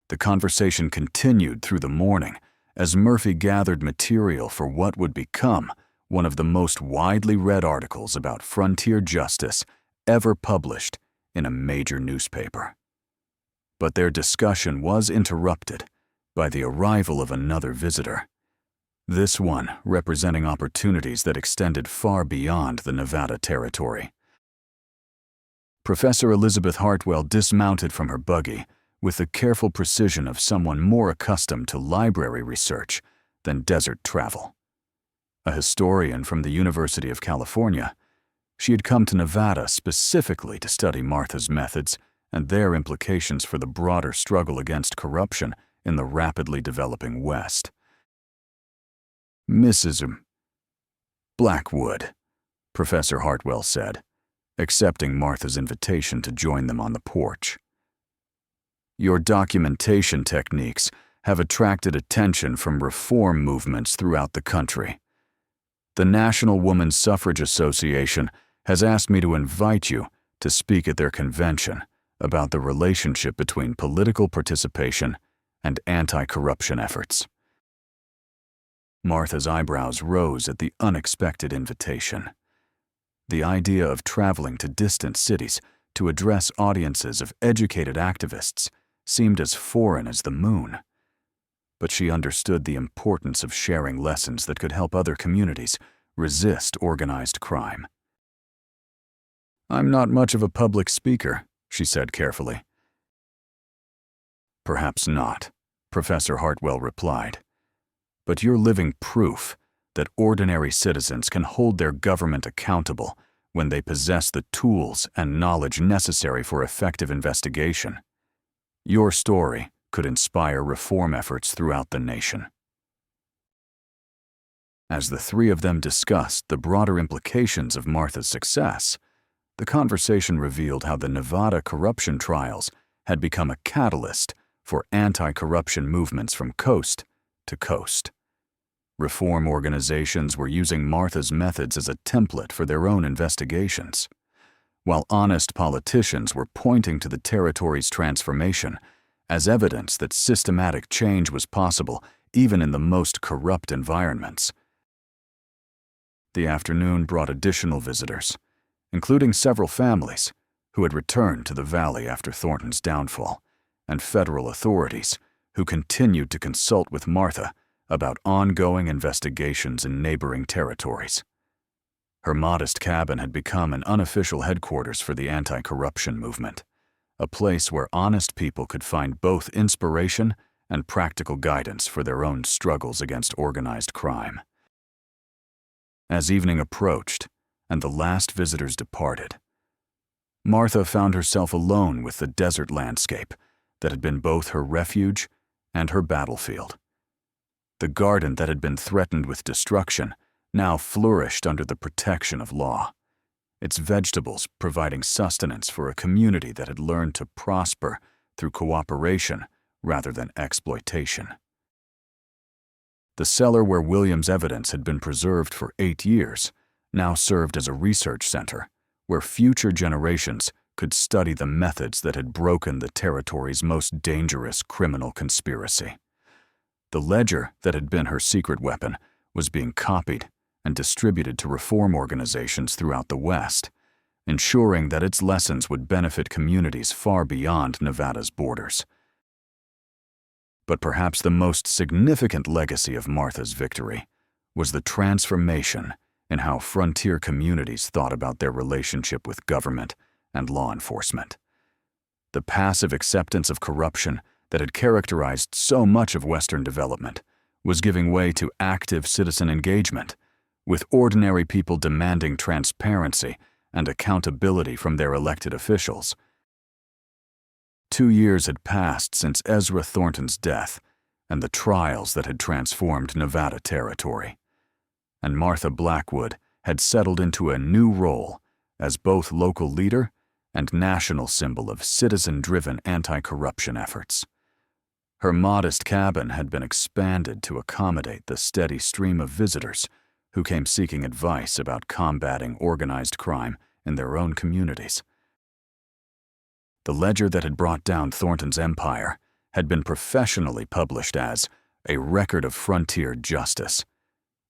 The conversation continued through the morning as Murphy gathered material for what would become one of the most widely read articles about frontier justice ever published in a major newspaper. But their discussion was interrupted by the arrival of another visitor, this one representing opportunities that extended far beyond the Nevada territory. Professor Elizabeth Hartwell dismounted from her buggy with the careful precision of someone more accustomed to library research than desert travel. A historian from the University of California, she had come to Nevada specifically to study Martha's methods and their implications for the broader struggle against corruption in the rapidly developing West. Mrs. Blackwood, Professor Hartwell said, accepting Martha's invitation to join them on the porch. Your documentation techniques have attracted attention from reform movements throughout the country. The National Woman's Suffrage Association has asked me to invite you to speak at their convention about the relationship between political participation and anti-corruption efforts. Martha's eyebrows rose at the unexpected invitation. The idea of traveling to distant cities to address audiences of educated activists seemed as foreign as the moon. But she understood the importance of sharing lessons that could help other communities resist organized crime. I'm not much of a public speaker, she said carefully. Perhaps not, Professor Hartwell replied. But you're living proof that ordinary citizens can hold their government accountable when they possess the tools and knowledge necessary for effective investigation. Your story could inspire reform efforts throughout the nation. As the three of them discussed the broader implications of Martha's success, the conversation revealed how the Nevada corruption trials had become a catalyst for anti-corruption movements from coast to coast. Reform organizations were using Martha's methods as a template for their own investigations, while honest politicians were pointing to the territory's transformation as evidence that systematic change was possible even in the most corrupt environments. The afternoon brought additional visitors, including several families who had returned to the valley after Thornton's downfall, and federal authorities who continued to consult with Martha about ongoing investigations in neighboring territories. Her modest cabin had become an unofficial headquarters for the anti-corruption movement, a place where honest people could find both inspiration and practical guidance for their own struggles against organized crime. As evening approached and the last visitors departed, Martha found herself alone with the desert landscape that had been both her refuge and her battlefield. The garden that had been threatened with destruction now flourished under the protection of law, its vegetables providing sustenance for a community that had learned to prosper through cooperation rather than exploitation. The cellar where William's evidence had been preserved for 8 years now served as a research center where future generations could study the methods that had broken the territory's most dangerous criminal conspiracy. The ledger that had been her secret weapon was being copied and distributed to reform organizations throughout the West, ensuring that its lessons would benefit communities far beyond Nevada's borders. But perhaps the most significant legacy of Martha's victory was the transformation in how frontier communities thought about their relationship with government and law enforcement. The passive acceptance of corruption that had characterized so much of Western development was giving way to active citizen engagement, with ordinary people demanding transparency and accountability from their elected officials. 2 years had passed since Ezra Thornton's death and the trials that had transformed Nevada territory, and Martha Blackwood had settled into a new role as both local leader and national symbol of citizen-driven anti-corruption efforts. Her modest cabin had been expanded to accommodate the steady stream of visitors who came seeking advice about combating organized crime in their own communities. The ledger that had brought down Thornton's empire had been professionally published as a record of frontier justice,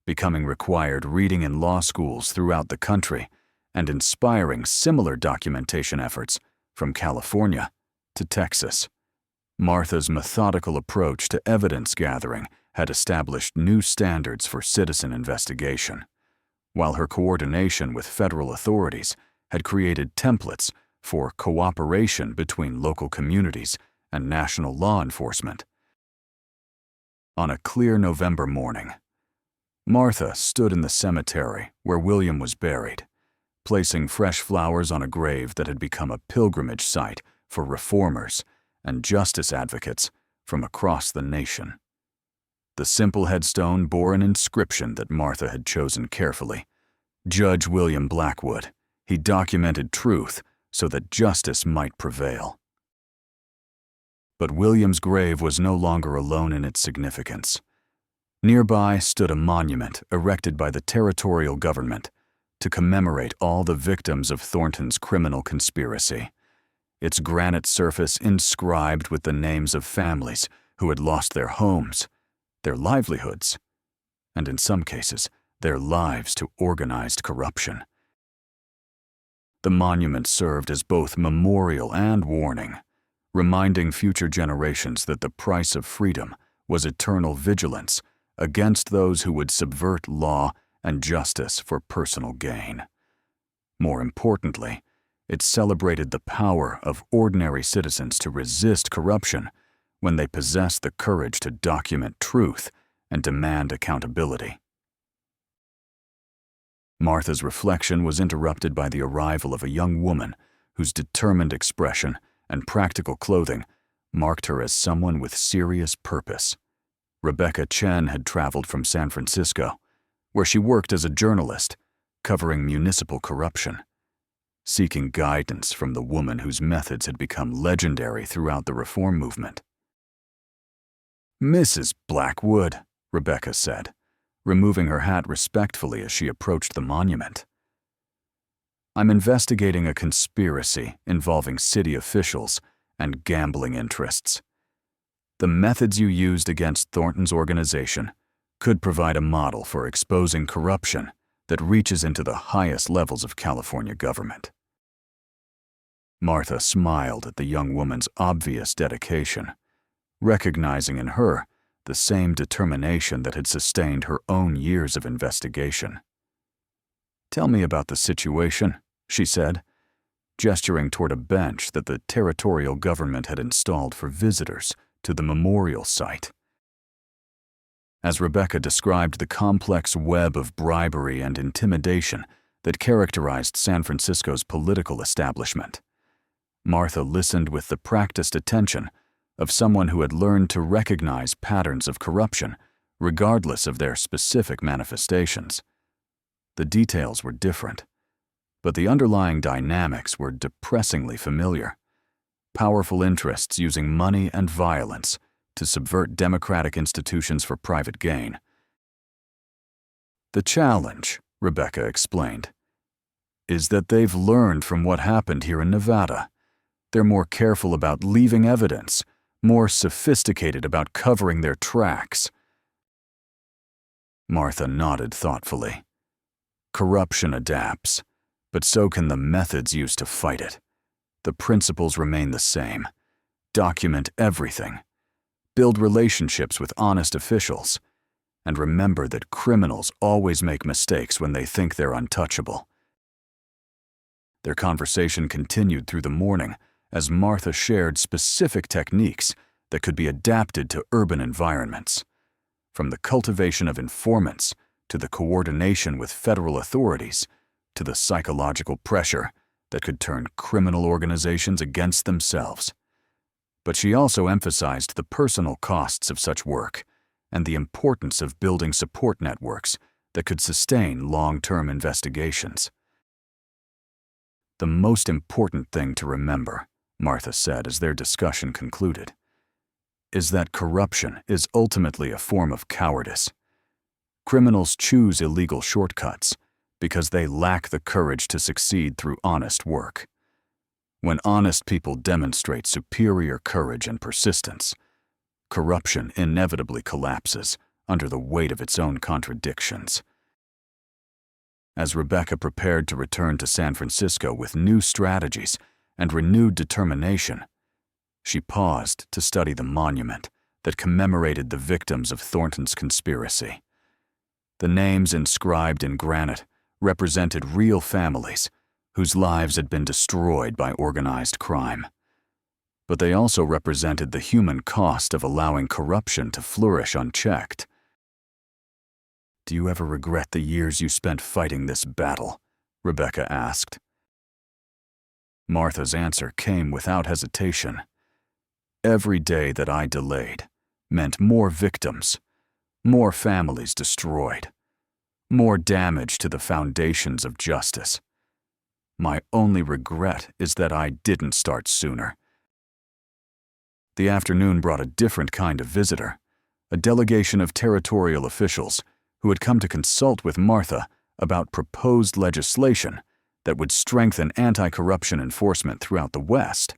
becoming required reading in law schools throughout the country and inspiring similar documentation efforts from California to Texas. Martha's methodical approach to evidence gathering had established new standards for citizen investigation, while her coordination with federal authorities had created templates for cooperation between local communities and national law enforcement. On a clear November morning, Martha stood in the cemetery where William was buried, placing fresh flowers on a grave that had become a pilgrimage site for reformers and justice advocates from across the nation. The simple headstone bore an inscription that Martha had chosen carefully. Judge William Blackwood, he documented truth so that justice might prevail. But William's grave was no longer alone in its significance. Nearby stood a monument erected by the territorial government to commemorate all the victims of Thornton's criminal conspiracy, its granite surface inscribed with the names of families who had lost their homes, their livelihoods, and in some cases, their lives to organized corruption. The monument served as both memorial and warning, reminding future generations that the price of freedom was eternal vigilance against those who would subvert law and justice for personal gain. More importantly, it celebrated the power of ordinary citizens to resist corruption when they possess the courage to document truth and demand accountability. Martha's reflection was interrupted by the arrival of a young woman whose determined expression and practical clothing marked her as someone with serious purpose. Rebecca Chen had traveled from San Francisco, where she worked as a journalist, covering municipal corruption, seeking guidance from the woman whose methods had become legendary throughout the reform movement. "Mrs. Blackwood," Rebecca said, removing her hat respectfully as she approached the monument. "I'm investigating a conspiracy involving city officials and gambling interests. The methods you used against Thornton's organization could provide a model for exposing corruption that reaches into the highest levels of California government." Martha smiled at the young woman's obvious dedication, recognizing in her the same determination that had sustained her own years of investigation. "Tell me about the situation," she said, gesturing toward a bench that the territorial government had installed for visitors to the memorial site. As Rebecca described the complex web of bribery and intimidation that characterized San Francisco's political establishment, Martha listened with the practiced attention of someone who had learned to recognize patterns of corruption regardless of their specific manifestations. The details were different, but the underlying dynamics were depressingly familiar. Powerful interests using money and violence to subvert democratic institutions for private gain. "The challenge," Rebecca explained, "is that they've learned from what happened here in Nevada. They're more careful about leaving evidence, more sophisticated about covering their tracks." Martha nodded thoughtfully. "Corruption adapts, but so can the methods used to fight it. The principles remain the same. Document everything. Build relationships with honest officials. And remember that criminals always make mistakes when they think they're untouchable." Their conversation continued through the morning as Martha shared specific techniques that could be adapted to urban environments, from the cultivation of informants to the coordination with federal authorities to the psychological pressure that could turn criminal organizations against themselves. But she also emphasized the personal costs of such work and the importance of building support networks that could sustain long-term investigations. "The most important thing to remember," Martha said as their discussion concluded, "is that corruption is ultimately a form of cowardice. Criminals choose illegal shortcuts because they lack the courage to succeed through honest work. When honest people demonstrate superior courage and persistence, corruption inevitably collapses under the weight of its own contradictions." As Rebecca prepared to return to San Francisco with new strategies and renewed determination, she paused to study the monument that commemorated the victims of Thornton's conspiracy. The names inscribed in granite represented real families whose lives had been destroyed by organized crime. But they also represented the human cost of allowing corruption to flourish unchecked. "Do you ever regret the years you spent fighting this battle?" Rebecca asked. Martha's answer came without hesitation. "Every day that I delayed meant more victims, more families destroyed, more damage to the foundations of justice. My only regret is that I didn't start sooner." The afternoon brought a different kind of visitor, a delegation of territorial officials who had come to consult with Martha about proposed legislation that would strengthen anti-corruption enforcement throughout the West.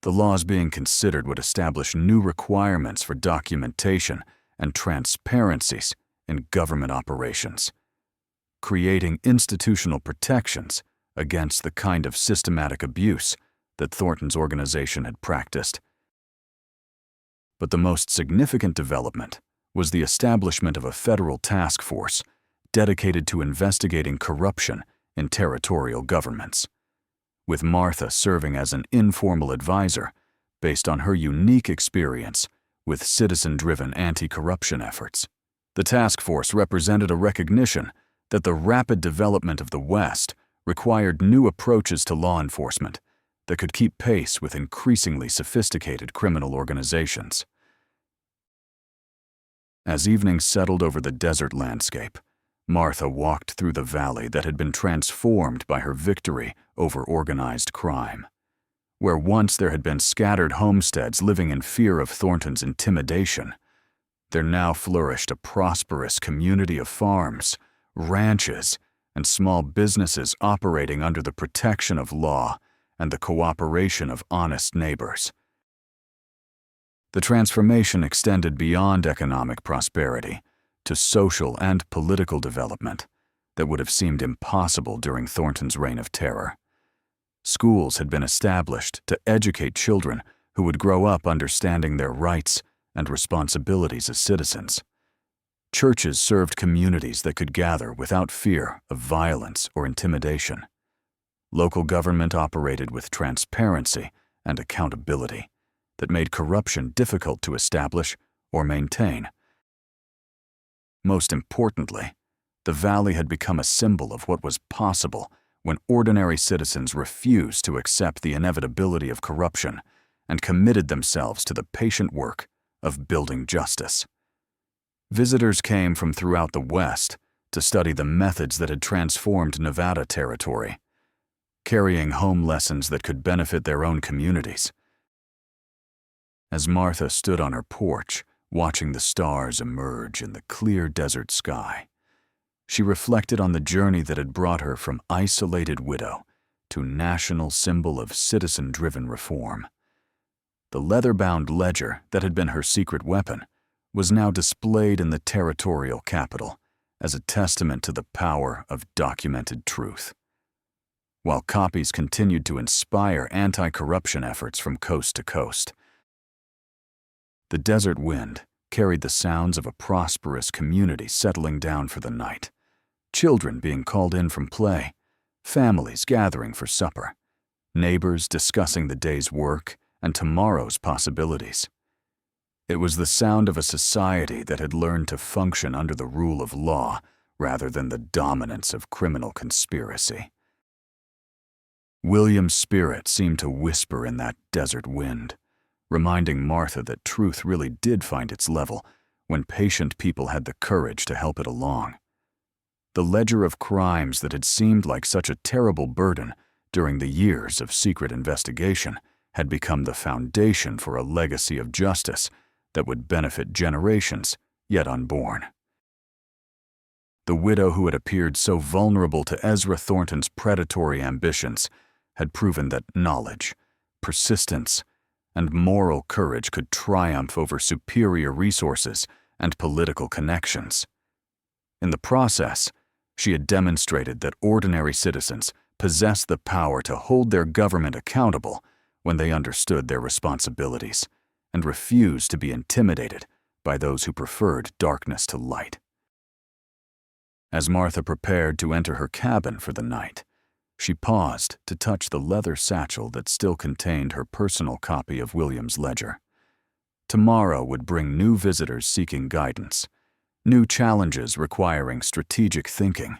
The laws being considered would establish new requirements for documentation and transparencies in government operations, creating institutional protections against the kind of systematic abuse that Thornton's organization had practiced. But the most significant development was the establishment of a federal task force dedicated to investigating corruption in territorial governments, with Martha serving as an informal advisor based on her unique experience with citizen-driven anti-corruption efforts. The task force represented a recognition that the rapid development of the West required new approaches to law enforcement that could keep pace with increasingly sophisticated criminal organizations. As evening settled over the desert landscape, Martha walked through the valley that had been transformed by her victory over organized crime. Where once there had been scattered homesteads living in fear of Thornton's intimidation, there now flourished a prosperous community of farms, ranches, and small businesses operating under the protection of law and the cooperation of honest neighbors. The transformation extended beyond economic prosperity to social and political development that would have seemed impossible during Thornton's reign of terror. Schools had been established to educate children who would grow up understanding their rights and responsibilities as citizens. Churches served communities that could gather without fear of violence or intimidation. Local government operated with transparency and accountability that made corruption difficult to establish or maintain. Most importantly, the valley had become a symbol of what was possible when ordinary citizens refused to accept the inevitability of corruption and committed themselves to the patient work of building justice. Visitors came from throughout the West to study the methods that had transformed Nevada territory, carrying home lessons that could benefit their own communities. As Martha stood on her porch, watching the stars emerge in the clear desert sky, she reflected on the journey that had brought her from isolated widow to national symbol of citizen-driven reform. The leather-bound ledger that had been her secret weapon was now displayed in the territorial capital as a testament to the power of documented truth. While copies continued to inspire anti-corruption efforts from coast to coast, the desert wind carried the sounds of a prosperous community settling down for the night, children being called in from play, families gathering for supper, neighbors discussing the day's work and tomorrow's possibilities. It was the sound of a society that had learned to function under the rule of law rather than the dominance of criminal conspiracy. William's spirit seemed to whisper in that desert wind, reminding Martha that truth really did find its level when patient people had the courage to help it along. The ledger of crimes that had seemed like such a terrible burden during the years of secret investigation had become the foundation for a legacy of justice that would benefit generations yet unborn. The widow who had appeared so vulnerable to Ezra Thornton's predatory ambitions had proven that knowledge, persistence, and moral courage could triumph over superior resources and political connections. In the process, she had demonstrated that ordinary citizens possessed the power to hold their government accountable when they understood their responsibilities and refused to be intimidated by those who preferred darkness to light. As Martha prepared to enter her cabin for the night, she paused to touch the leather satchel that still contained her personal copy of William's ledger. Tomorrow would bring new visitors seeking guidance, new challenges requiring strategic thinking,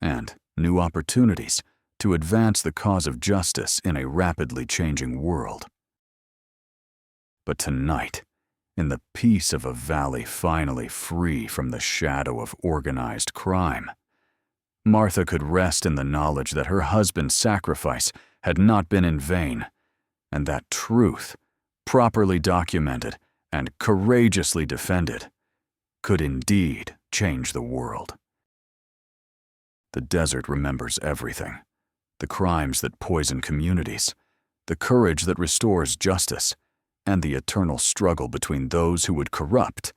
and new opportunities to advance the cause of justice in a rapidly changing world. But tonight, in the peace of a valley finally free from the shadow of organized crime, Martha could rest in the knowledge that her husband's sacrifice had not been in vain, and that truth, properly documented and courageously defended, could indeed change the world. The desert remembers everything: the crimes that poison communities, the courage that restores justice, and the eternal struggle between those who would corrupt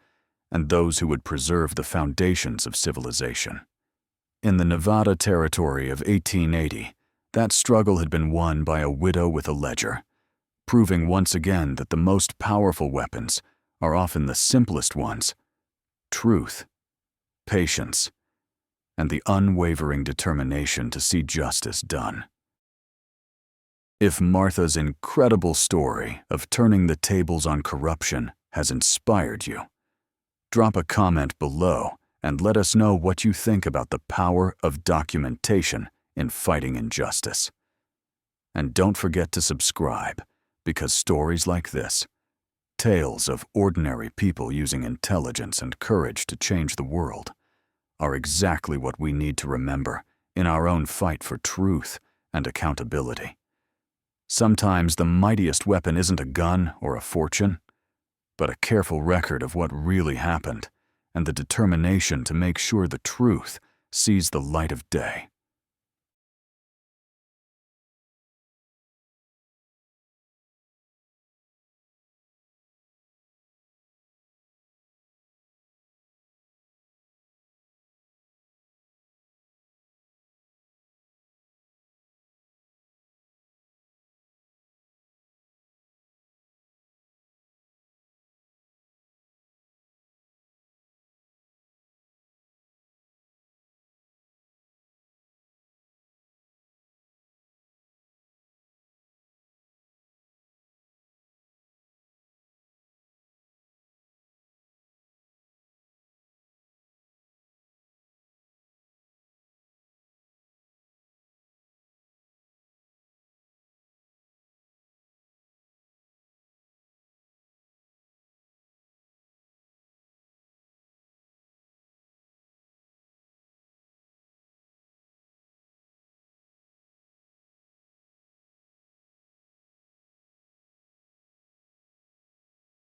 and those who would preserve the foundations of civilization. In the Nevada Territory of 1880, that struggle had been won by a widow with a ledger, proving once again that the most powerful weapons are often the simplest ones: truth, patience, and the unwavering determination to see justice done. If Martha's incredible story of turning the tables on corruption has inspired you, drop a comment below and let us know what you think about the power of documentation in fighting injustice. And don't forget to subscribe, because stories like this, tales of ordinary people using intelligence and courage to change the world, are exactly what we need to remember in our own fight for truth and accountability. Sometimes the mightiest weapon isn't a gun or a fortune, but a careful record of what really happened and the determination to make sure the truth sees the light of day.